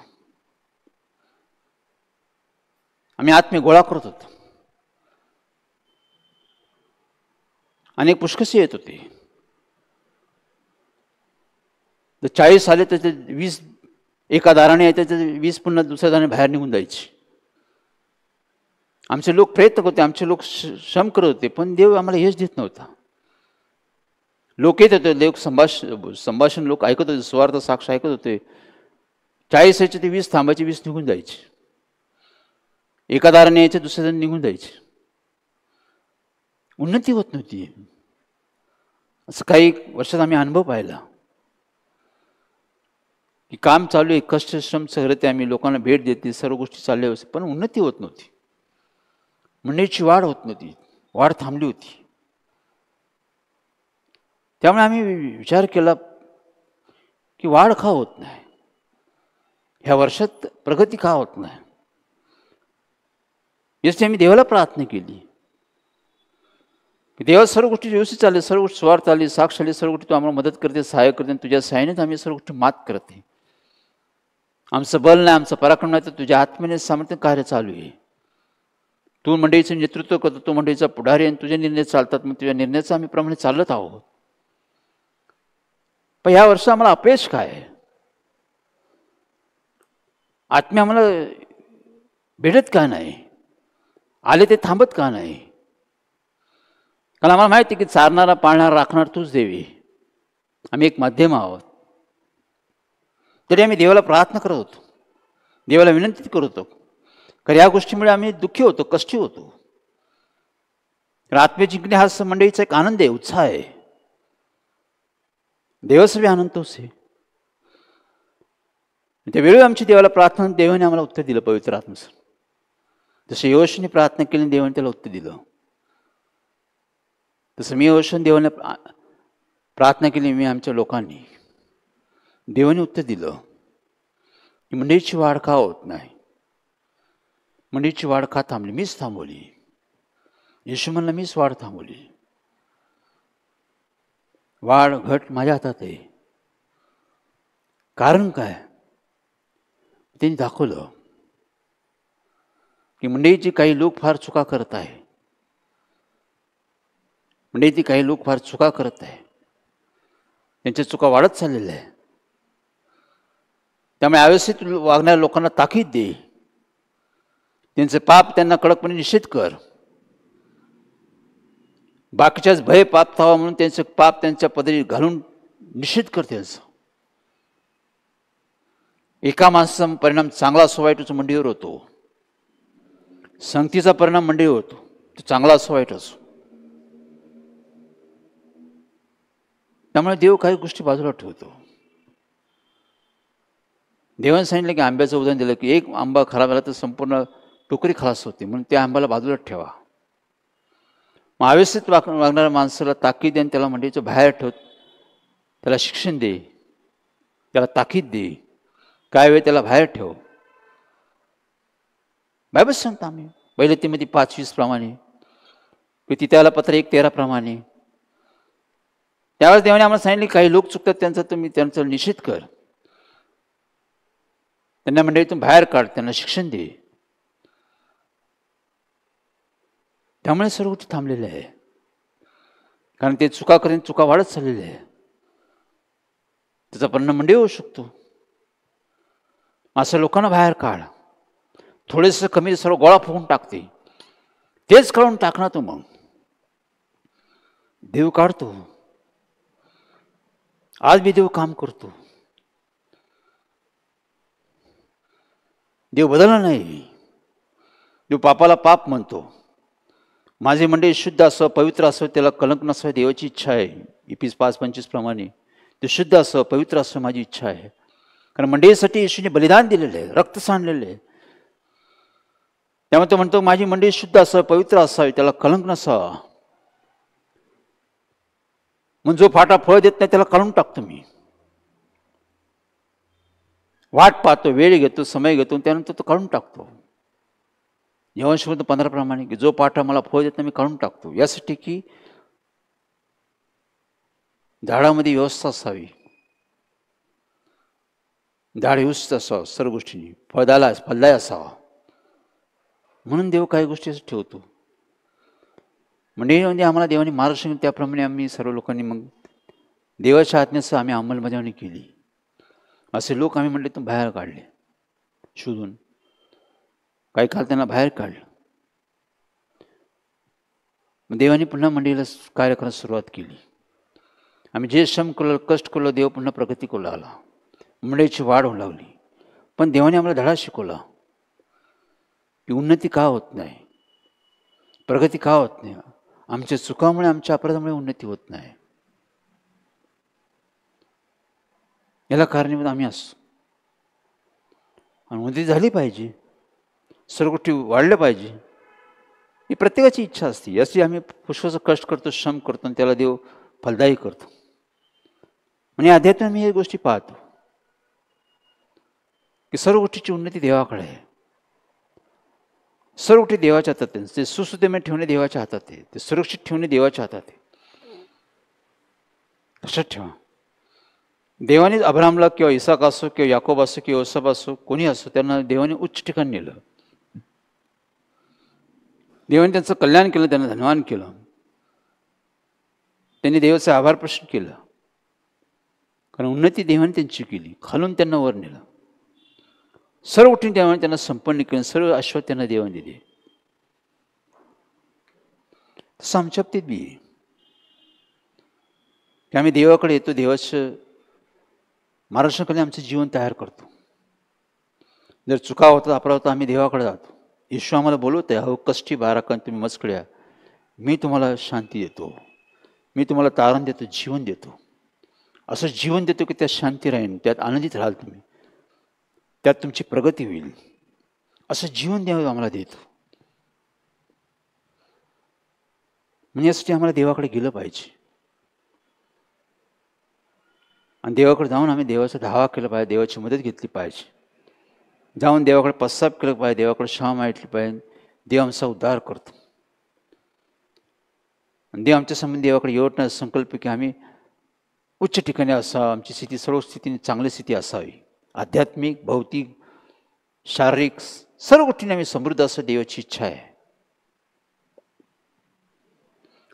S2: आम्ही आत्मे गोळा करत होतो. अनेक पुष्कसे येत होते. 40 आले तर 20 एका दाराने यायचे, तर 20 पुन्हा दुसऱ्या दाराने बाहेर निघून जायचे. आमचे लोक प्रयत्न करते, आमचे लोक श्रम करत होते, पण देव आम्हाला यश देत नव्हता. लोक येत होते, लोक संभाषण लोक ऐकत होते, सुवार्थ साक्ष ऐकत होते. 40 यायचे ते 20 थांबायचे, 20 निघून जायचे. एका दाराने यायचे, दुसऱ्या दाराने निघून जायचे. उन्नती होत नव्हती. असं काही वर्षात आम्ही अनुभव पाहिला की काम चालू आहे, कष्ट श्रम सगळं ते आम्ही लोकांना भेट देते, सर्व गोष्टी चालल्या होत्या, पण उन्नती होत नव्हती. मंडळीची वाढ होत नव्हती, वाढ थांबली होती. त्यामुळे आम्ही विचार केला की वाढ का होत नाही, ह्या वर्षात प्रगती का होत नाही. यासाठी आम्ही देवाला प्रार्थना केली की देवा, सर्व गोष्टी व्यवस्थित चालले, सर्व गोष्टी स्वार्थ आली, साक्ष आली, सर्व गोष्टी तू आम्हाला मदत करते, सहाय्य करते, आणि तुझ्या सहाय्यानेच आम्ही सर्व गोष्टी मात करते. आमचं बल नाही, आमचं पराक्रम नाही, तर तुझ्या आत्म्याने सामर्थ्य कार्य चालू आहे. तू मंडळीचं नेतृत्व करतो, तो मंडळीचा पुढारी, आणि तुझे निर्णय चालतात, मग तुझ्या निर्णयाचा आम्ही प्रमाणे चालत आहोत. पण ह्या वर्षी आम्हाला अपयश काय, आत्मे आम्हाला भेटत का नाही, आले ते थांबत का नाही. कारण आम्हाला माहिती की चारणारा, पाळणारा, राखणार तूच देवी, आम्ही एक माध्यम आहोत. तरी आम्ही देवाला प्रार्थना करत होतो, देवाला विनंती करत होतो, कारण या गोष्टीमुळे आम्ही दुःखी होतो, कष्टी होतो. आत्मे जिंकणे हा मंडळीचा एक आनंद आहे, उत्साह आहे. देवाचा आनंद तोच आहे. त्यावेळी आमची देवाला प्रार्थना, देवाने आम्हाला उत्तर दिलं पवित्र आत्म्याचं. जसं योशने प्रार्थना केली, देवाने त्याला उत्तर दिलं. तसं मी योशन देवाने प्रार्थना केली, मी आमच्या लोकांनी, देवाने उत्तर दिलं की मंडळीची वाढ का होत नाही, मंडळीची वाढ का थांबली, मीच थांबवली. येशू म्हणला, मीच वाढ थांबवली. वाढ घट माझ्या हातात आहे. कारण काय, त्यांनी दाखवलं की मंडळीची काही लोक फार चुका करत आहे, मंडळीची काही लोक फार चुका करत आहे, त्यांच्या चुका वाढत चाललेल्या आहे. त्यामुळे अव्यवस्थित वागणाऱ्या लोकांना ताकीद दे, त्यांचे पाप त्यांना कडकपणे निषेध कर. बाकीच्याच भय पाप थावा म्हणून त्यांचं पाप त्यांच्या पदरी घालून निषेध कर त्यांचं. एका माणसाचा परिणाम चांगला असो वाईट असो मंडळीवर होतो, संगतीचा परिणाम मंडळीवर होतो, तो चांगला असो वाईट असो. त्यामुळे देव काही गोष्टी बाजूला ठेवतो. देवाने सांगितलं की आंब्याचं उदाहरण दिलं की एक आंबा खराब झाला तर संपूर्ण टोकरी खलास होती, म्हणून त्या आंब्याला बाजूला ठेवा. मग अव्यवस्थित वागणाऱ्या माणसाला ताकीद दे, आणि त्याला मंडळीचं बाहेर ठेव, त्याला शिक्षण दे, त्याला ताकीद दे, काय वेळ त्याला बाहेर ठेव. बायबल सांगता आम्ही 1 तिमोथी 5:20 प्रमाणे, की त्याला पत्र 1:13 प्रमाणे. त्यावेळेस देवाने आम्हाला सांगितले काही लोक चुकतात, त्यांचा तुम्ही त्यांचा निषेध कर, त्यांना मंडळीतून बाहेर काढ, त्यांना शिक्षण दे. त्यामुळे सर्व गोष्टी थांबलेल्या आहे, कारण ते चुका करून चुका वाढत चाललेल्या आहे. त्याचा परिणाम मंडळी होऊ शकतो. असं लोकांना बाहेर काढ, थोडेसं कमी सर्व गोळा फुकून टाकते, तेच काढून टाकणार तू. मग देव काढतो. आज मी देव काम करतो. देव बदलला नाही. देव पापाला पाप म्हणतो. माझे मंडळी शुद्ध असं, पवित्र असं, त्याला कलंक नसावं, देवाची इच्छा आहे. इफिस 5:25 प्रमाणे ते शुद्ध असं, पवित्र असं माझी इच्छा आहे. कारण मंडळीसाठी येशूने बलिदान दिलेलं आहे, रक्त सांडलेलं आहे. त्यामुळे तो म्हणतो माझी मंडळी शुद्ध असं, पवित्र असावी, त्याला कलंक नसावा. मग जो फाटा फळ देत नाही त्याला काढून टाकतो मी. वाट पाहतो, वेळ घेतो, समय घेतो, त्यानंतर तो काढून टाकतो. यहोशू 15 प्रमाणे की जो पाठा मला फळ देत नाही मी काढून टाकतो. यासाठी की झाडामध्ये व्यवस्था असावी, झाड व्यवस्थित असावं, सर्व गोष्टींनी फलदायी असावा. म्हणून देव काही गोष्टी ठेवतो. मंडळीमध्ये आम्हाला देवाने मार्गदर्शन, त्याप्रमाणे आम्ही सर्व लोकांनी मग देवाच्या आज्ञेसह आम्ही अंमलबजावणी केली. असे लोक आम्ही मंडळीतून बाहेर काढले शोधून. काही काळ त्यांना बाहेर काढलं. मग देवाने पुन्हा मंडळीला कार्य करायला सुरुवात केली. आम्ही जे श्रम केलं, कष्ट केलं, देव पुन्हा प्रगती करू लागला. मंडळीची वाढ होऊ लागली. पण देवाने आम्हाला धडा शिकवला की उन्नती का होत नाही, प्रगती का होत नाही. आमच्या चुकामुळे, आमच्या अपराधामुळे उन्नती होत नाही. याला कारणीभूत आम्ही असतो. आणि उन्नती झाली पाहिजे, सर्व गोष्टी वाढल्या पाहिजे, ही प्रत्येकाची इच्छा असते. याची आम्ही पुष्कळचं कष्ट करतो, श्रम करतो, आणि त्याला देव फलदायी करतो. आणि अध्यात्म मी या गोष्टी पाहतो की सर्व गोष्टीची उन्नती देवाकडे आहे. सर्व गोष्टी देवाच्या हातात आहे. ते सुसुतेमध्ये ठेवणे देवाच्या हातात आहे. ते सुरक्षित ठेवणे देवाच्या हातात आहे. लक्षात ठेवा, देवाने अब्राहमला किंवा इसाक असो किंवा याकोब असो किंवा योसेफ असो, कोणी असो, त्यांना देवाने उच्च ठिकाणी नेलं. देवाने त्यांचं कल्याण केलं, त्यांना धन्यवान केलं. त्यांनी देवाचे आभार प्रश्न केलं, कारण उन्नती देवाने त्यांची केली. खालून त्यांना वर नेलं. सर्व गोष्टी देवाने त्यांना संपन्न केलं. सर्व आशीर्वाद त्यांना देवाने दिले. तसं आमच्या बाबतीत बी आहे की आम्ही देवाकडे येतो, देवाचं मार्गदर्शन करणे आमचं जीवन तयार करतो. जर चुका होतात, अपराध होता, आम्ही देवाकडे जातो. येशू आम्हाला बोलवत आहे, अहो कष्टी बाराकण तुम्ही मजकडे या, मी तुम्हाला शांती देतो, मी तुम्हाला तारण देतो, जीवन देतो. असं जीवन देतो की त्यात शांती राहील, त्यात आनंदित राहाल तुम्ही, त्यात तुमची प्रगती होईल. असं जीवन देव आम्हाला देतो. म्हणजे यासाठी आम्हाला देवाकडे गेलं पाहिजे. आणि देवाकडे जाऊन आम्ही देवाचा धावा केला पाहिजे, देवाची मदत घेतली पाहिजे. जाऊन देवाकडे पश्चाताप केला पाहिजे, देवाकडे क्षमा मागितली पाहिजे. देव आमचा उद्धार करतो. आणि देव आमच्या संबंधी देवाकडे एवढा संकल्प की आम्ही उच्च ठिकाणी असावं, आमची स्थिती सर्व स्थितीने चांगली स्थिती असावी. आध्यात्मिक, भौतिक, शारीरिक सर्व गोष्टीने आम्ही समृद्ध असं देवाची इच्छा आहे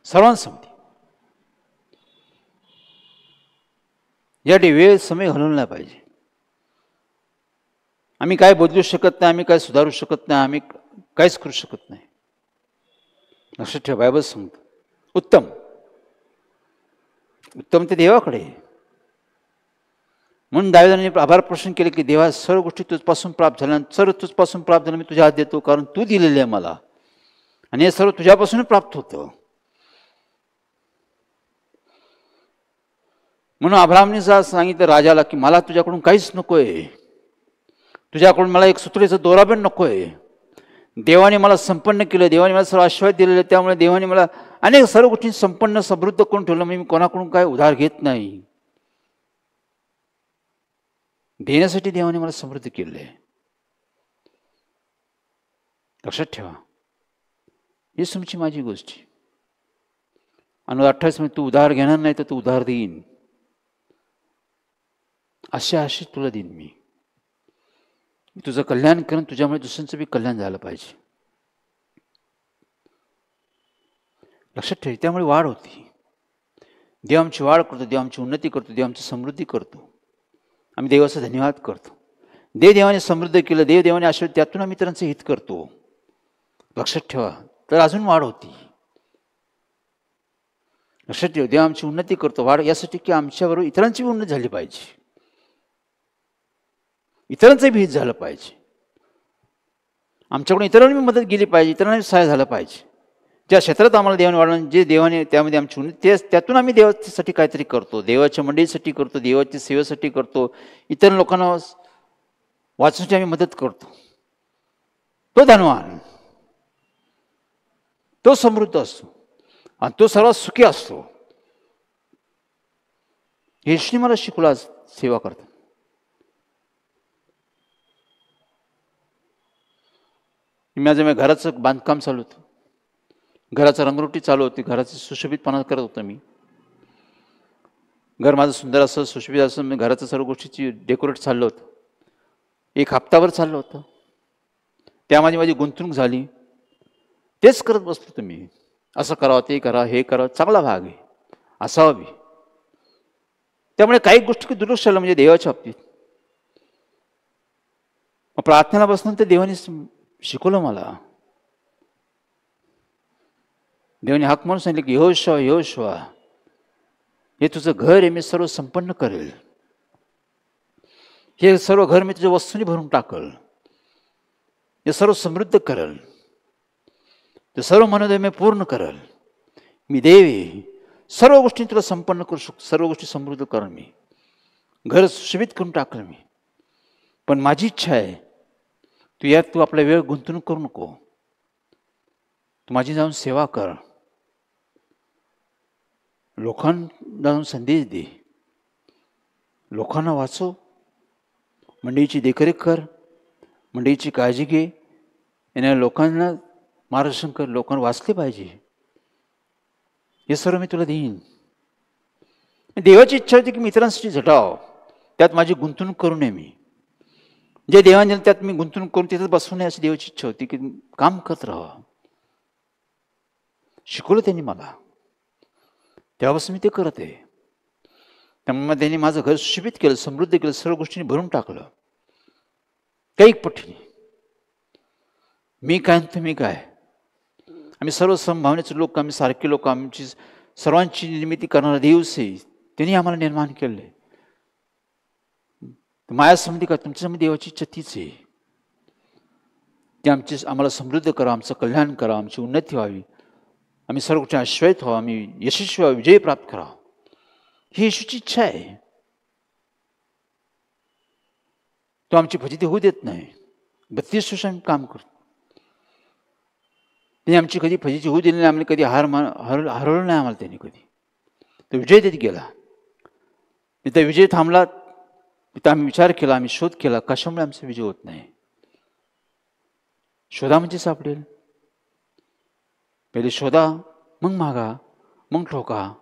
S2: सर्वांसमोर. यासाठी वेळ समय घालवला नाही पाहिजे. आम्ही काय बदलू शकत नाही, आम्ही काय सुधारू शकत नाही, आम्ही काहीच करू शकत नाही. लक्षात ठेवा, बायबल सांगतो उत्तम उत्तम ते देवाकडे. म्हणून दाविदाने आभार प्रश्न केले की देवा, सर्व गोष्टी तुझपासून प्राप्त झाल्या, सर्व तुझपासून प्राप्त झाल्या, मी तुझ्या हात देतो, कारण तू दिलेले आहे मला, आणि हे सर्व तुझ्यापासून प्राप्त होतं. म्हणून अब्राहमने सांगितलं राजाला की मला तुझ्याकडून काहीच नकोय, तुझ्याकडून मला एक सुत्रीचा दोरा पण नकोय. देवाने मला संपन्न केलं, देवाने मला सर्व आशीर्वाद दिलेले, त्यामुळे देवाने मला अनेक सर्व गोष्टी संपन्न समृद्ध करून ठेवलं. मी कोणाकडून काय उधार घेत नाही. देण्यासाठी देवाने मला समृद्ध केले. लक्षात ठेवा, ही तुमची माझी गोष्ट. आणि 28 मध्ये तू उधार घेणार नाही तर तू उधार देईन, अशा आशेत तुला देईन. मी तुझं कल्याण करून तुझ्यामुळे दुसऱ्यांचं बी कल्याण झालं पाहिजे. लक्षात ठेव, त्यामुळे वाढ होती. देव आमची वाढ करतो, देव आमची उन्नती करतो, देव आमची समृद्धी करतो. आम्ही देवाचा धन्यवाद करतो. देवाने समृद्ध केलं, देवाने आशीर्वाद, त्यातून आम्ही इतरांचं हित करतो. लक्षात ठेवा, तर अजून वाढ होती. लक्षात ठेवा, देव आमची उन्नती करतो, वाढ यासाठी की आमच्याबरोबर इतरांची बी उन्नती झाली पाहिजे, इतरांचं बी हित झालं पाहिजे. आमच्याकडून इतरांनी मदत गेली पाहिजे, इतरांना सहाय्य झालं पाहिजे. ज्या क्षेत्रात आम्हाला देवाने वाढवलं, जे देवाने त्यामध्ये आमची उन्नती, त्यातून आम्ही देवासाठी काहीतरी करतो, देवाच्या मंडळीसाठी करतो, देवाच्या सेवेसाठी करतो, इतर लोकांना वाचण्याची आम्ही मदत करतो. तो धनवान, तो समृद्ध असतो आणि तो सर्वात सुखी असतो. येशूने मला शिकवला सेवा करतो. माझ्या घराचं बांधकाम चालू होतं, घराचं रंगरोटी चालू होती, घराचं सुशोभितपणा करत होतं मी. घर माझं सुंदर असं सुशोभित असं, मी घराचं सर्व गोष्टीची डेकोरेट चाललं होतं. एक हप्ताभर चाललं होतं. त्यामध्ये माझी गुंतवणूक झाली. तेच करत बसलो होतो मी. असं करावं, ते करा, हे करावं, चांगला भाग आहे, असावा बी. त्यामुळे काही गोष्टी दुर्लक्ष झालं म्हणजे देवाच्या बाबतीत. मग प्रार्थनेला बसणं तर देवाने शिकवलं मला. देवाने हाक म्हणून सांगितलं की यहोशुवा, यहोशुवा, हे तुझं घर आहे, मी सर्व संपन्न करेल. हे सर्व घर मी तुझ्या वस्तूंनी भरून टाकल. हे सर्व समृद्ध करल. ते सर्व मनोदय मी पूर्ण करल. मी देव आहे, सर्व गोष्टी तुला संपन्न करू शकतो, सर्व गोष्टी समृद्ध करल मी, घर सुशोभित करून टाकल मी. पण माझी इच्छा आहे तू आपला वेळ गुंतवणूक करू नको. तू माझी जाऊन सेवा कर, लोकांना जाऊन संदेश दे, लोकांना वाचव, मंडळीची देखरेख कर, मंडळीची काळजी घे, येणाऱ्या लोकांना मार्गदर्शन कर, लोकांना वाचले पाहिजे. हे सर्व मी तुला देईन. देवाची इच्छा होती की मी इतरांसाठी झटाव, त्यात माझी गुंतवणूक करू नये. मी जे देवाने दिलं त्यात मी गुंतवणूक करून तिथं बसू नये अशी देवाची इच्छा होती की काम करत राहावं. शिकवलं त्यांनी मला, तेव्हापासून मी ते करत आहे. त्यामुळे त्यांनी माझं घर सुशोभित केलं, समृद्ध केलं, सर्व गोष्टींनी भरून टाकलं. काही पटीने मी काय तुम्ही काय, आम्ही सर्व समभावनेचे लोक, आम्ही सारखे लोक, आमची सर्वांची निर्मिती करणारा देवच आहे. त्यांनी आम्हाला निर्माण केले. माझ्यासंबंधी का तुमच्यासंबंधी देवाची इच्छा तीच आहे की आम्हाला समृद्ध करा, आमचं कल्याण करा, आमची उन्नती व्हावी, आम्ही सर्व गोष्टी आश्वस्त व्हावं, आम्ही यशस्वी व्हावं, विजय प्राप्त करावं. ही येशूची इच्छा आहे. तो आमची फजिती होऊ देत नाही. 32 वर्ष आम्ही काम करतो. त्यांनी आमची कधी फजिती होऊ दिली नाही, आम्ही कधी हरवलं नाही आम्हाला. त्यांनी कधी तो विजय देत गेला. तिथं विजय थांबला, तिथं आम्ही विचार केला, आम्ही शोध केला, कशामुळे आमचा विजय होत नाही. शोधा म्हणजे सापडेल. पहिले शोधा, मग मागा, मग ठोका.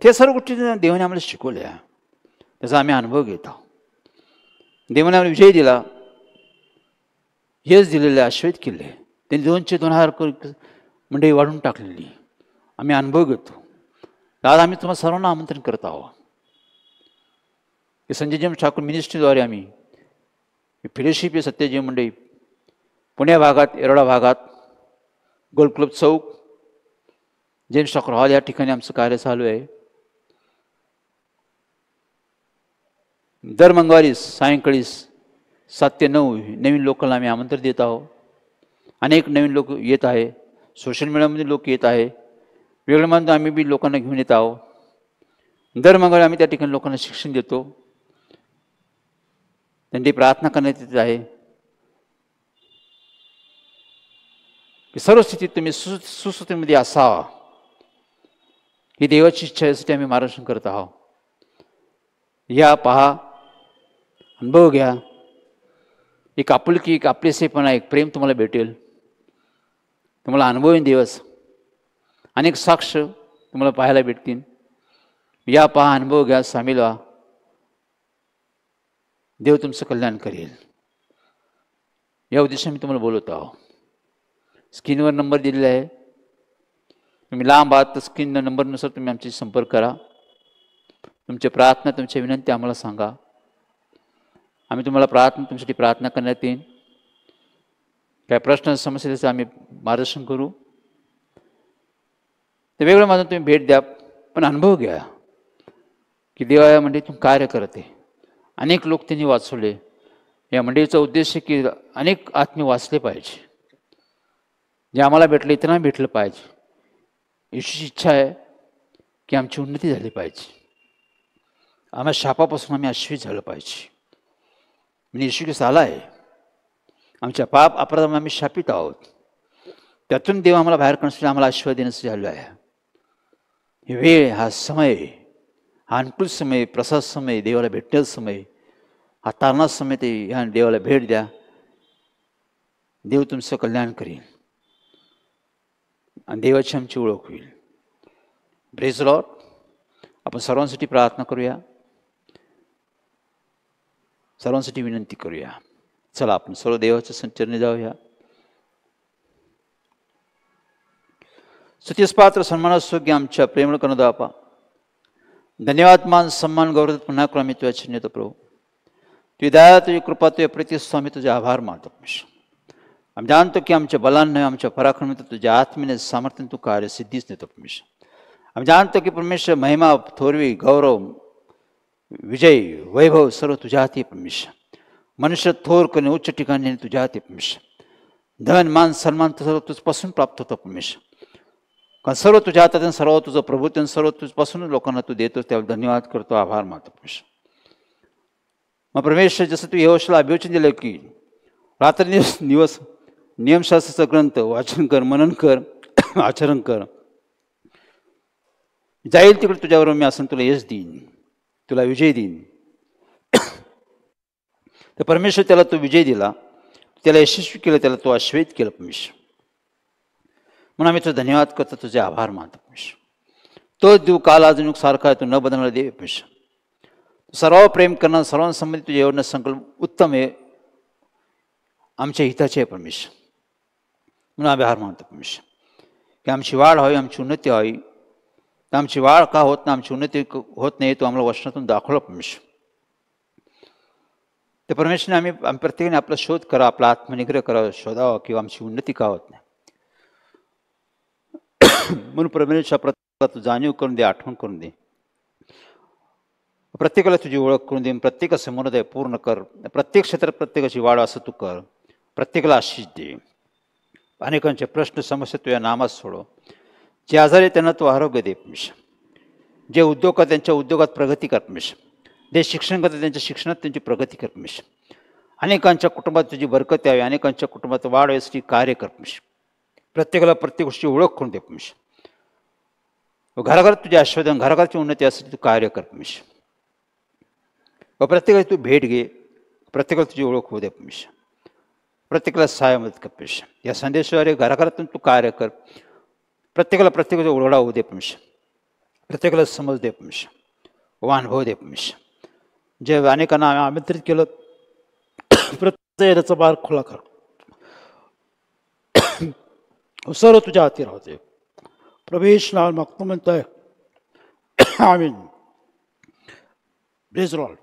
S2: त्या सर्व गोष्टी देवाने आम्हाला शिकवल्या, त्याचा आम्ही अनुभव घेतो. देवाने आम्हाला विजय दिला, हेच दिलेले, आश्वस्त केले. त्यांनी 2,000 मंडळी वाढून टाकलेली आम्ही अनुभव घेतो. आज आम्ही तुम्हाला सर्वांना आमंत्रण करत आहोत की संजय जेम्स ठाकूर मिनिस्ट्रीद्वारे आम्ही फेलोशिप या सत्यजीव मंडळी पुणे भागात, येरवडा भागात, गोल्फ क्लब चौक, जेम्स ठाकूर हॉल या ठिकाणी आमचं कार्य चालू आहे. दर मंगळवारी सायंकाळी 7 ते 9 नवीन लोकांना आम्ही आमंत्रण देत आहोत. अनेक नवीन लोक येत आहे, सोशल मीडियामध्ये लोक येत आहे, वेगळ्या मानतो आम्ही बी लोकांना घेऊन येत आहोत. दर मंगळवारी आम्ही त्या ठिकाणी लोकांना शिक्षण देतो, त्यांची प्रार्थना करण्यात येत आहे की सर्व स्थितीत तुम्ही सुस्थितीमध्ये असावा. ही देवाची इच्छा यासाठी आम्ही मार्गदर्शन करत आहोत. या पहा, अनुभव घ्या. एक आपुलकी, एक आपलेसेपणा, एक प्रेम तुम्हाला भेटेल. तुम्हाला अनुभव येईल दिवस, अनेक साक्ष तुम्हाला पाहायला भेटतील. या पहा, अनुभव घ्या, सामील व्हा. देव तुमचं कल्याण करेल. या उद्देशाने मी तुम्हाला बोलत आहो. स्क्रीनवर नंबर दिलेला आहे. तुम्ही लांब आहात तर स्क्रीन नंबरनुसार तुम्ही आमच्याशी संपर्क करा. तुमच्या प्रार्थना, तुमच्या विनंती आम्हाला सांगा. आम्ही तुम्हाला तुमच्यासाठी प्रार्थना करण्यात येईल. काय प्रश्न, समस्या त्याचं आम्ही मार्गदर्शन करू. ते वेगळं माझं तुम्ही भेट द्या, पण अनुभव घ्या की देवा या मंडळीतून कार्य करते. अनेक लोक त्यांनी वाचवले. या मंडळीचा उद्देश आहे की अनेक आत्मे वाचले पाहिजे. जे आम्हाला भेटलं इतरांना भेटलं पाहिजे. येशूची इच्छा आहे की आमची उन्नती झाली पाहिजे. आम्हाला शापापासून आम्ही आश्वस्त झालं पाहिजे. म्हणजे येशू ख्रिस्त आला आहे. आमच्या पाप अपराधामुळे आम्ही शापित आहोत. त्यातून देव आम्हाला बाहेर काढण्यासाठी, आम्हाला आशीर्वाद देण्यासाठी आलो आहे. ही वेळ, हा समय, हा अनुकूल समय, प्रसाद समय, देवाला भेटण्याचा समय, हा तारणाचा समय. ते ह्या देवाला भेट द्या. देव तुमचं कल्याण करेल आणि देवाची आमची ओळख होईल. Praise Lord. आपण सर्वांसाठी प्रार्थना करूया, सर्वांसाठी विनंती करूया. चला आपण सर्व देवाच्या चरणी जाऊया. स्तुतिस्पात्र सन्मानासयोग्य आमच्या प्रेमळ करुणादापा, धन्यवाद मान सन्मान गौरव पुन्हा करू आम्ही तुझ्या चिन्हित प्रभू. तुझी दया, तुझी कृपा, तुझे प्रीती स्वामी तुझे आभार मानतो. आम्ही जाणतो की आमच्या बलांना, आमच्या पराक्रमी तुझ्या आत्मेने सामर्थ्याने तू कार्य सिद्धीच नेतो परमेश्वर. आम्ही जाणतो की परमेश्वर महिमा, थोरवी, गौरव, विजय, वैभव सर्व तुझ्या हाती परमेश्वर. मनुष्य थोर करणे उच्च ठिकाणी तुझ्या हाती परमेश्वर. धन मान सन्मान सर्व तुझपासून प्राप्त होतं परमेश्वर. कारण सर्व तुझ्या हातात, सर्व तुझं प्रभुत्व सर्व तुझपासून लोकांना तू देतो. त्यावेळी धन्यवाद करतो, आभार मानतो परमेश्वर. मग परमेश्वर जसं तू यहोशूला अभिवचन दिलं की रात्री दिवस नियमशास्त्राचा ग्रंथ वाचन कर, मनन कर, आचरण कर. जाईल तिकडे तुझ्याबरोबर मी असं तुला यश देईन, तुला विजय देईन. तर परमेश्वर त्याला तो विजय दिला, त्याला यशस्वी केलं, त्याला तो आश्वस्त केलं परमेश्वर. म्हणून आम्ही तुझा धन्यवाद करतो, तुझे आभार मानतो परमेश्वर. तो देव काल अजून सारखा आहे, तो न बदलणारा देव परमेश्वर. सर्व प्रेम करणार, सर्वांसंबंधित तुझे एवढं संकल्प उत्तम आहे, आमच्या हिताचे आहे परमेश्वर. म्हणून आभार मानतो परमेश्वर की आमची वाढ व्हावी, आमची उन्नती व्हावी. तर आमची वाढ का होत नाही, आमची उन्नती होत नाही, तो आम्हाला वचनातून दाखवला परमेश्वर. तर परमेश्वरने आम्ही प्रत्येकाने आपला शोध करा, आपला आत्मनिग्रह करावा, शोधावा किंवा आमची उन्नती का होत नाही. म्हणून परमेश्वर प्रत्येकाला तू जाणीव करून दे, आठवण करून दे. प्रत्येकाला तुझी ओळख करून दे, प्रत्येकासमोर दे पूर्ण कर. प्रत्येक क्षेत्रात प्रत्येकाची वाढ असं तू कर. प्रत्येकाला आशीष दे. अनेकांचे प्रश्न समस्या तुझ्या नामात सोडव. जे आजारी त्यांना तू आरोग्य दे परमेश्वर. जे उद्योग करतात त्यांच्या उद्योगात प्रगती कर परमेश्वर. जे शिक्षण करतात त्यांच्या शिक्षणात त्यांची प्रगती कर परमेश्वर. अनेकांच्या कुटुंबात तुझी बरकत यावी, अनेकांच्या कुटुंबात वाढ यासाठी कार्य कर परमेश्वर. प्रत्येकाला प्रत्येक गोष्टी ओळख करून दे परमेश्वर. घराघरात तुझे आशीर्वाद, घराघराची उन्नती यासाठी तू कार्य कर परमेश्वर. व प्रत्येकाला तू भेट घे, प्रत्येकाला तुझी ओळख होऊ दे परमेश्वर. प्रत्येकाला सहाय्य मदत कर परमेश्वर. या संदेशाद्वारे घराघरातून तू कार्य कर. प्रत्येकाला प्रत्येकाचा ओरडा होऊ दे परमेश्वर. प्रत्येकाला समज दे परमेश्वर, व अनुभव दे परमेश्वर. जे अनेकांना आमंत्रित केलं, प्रत्येकाचा बार खुला कर. सर्व तुझ्या हाती राहते. प्रवेश नाव मागतो म्हणतोय. आमीन. Praise Lord.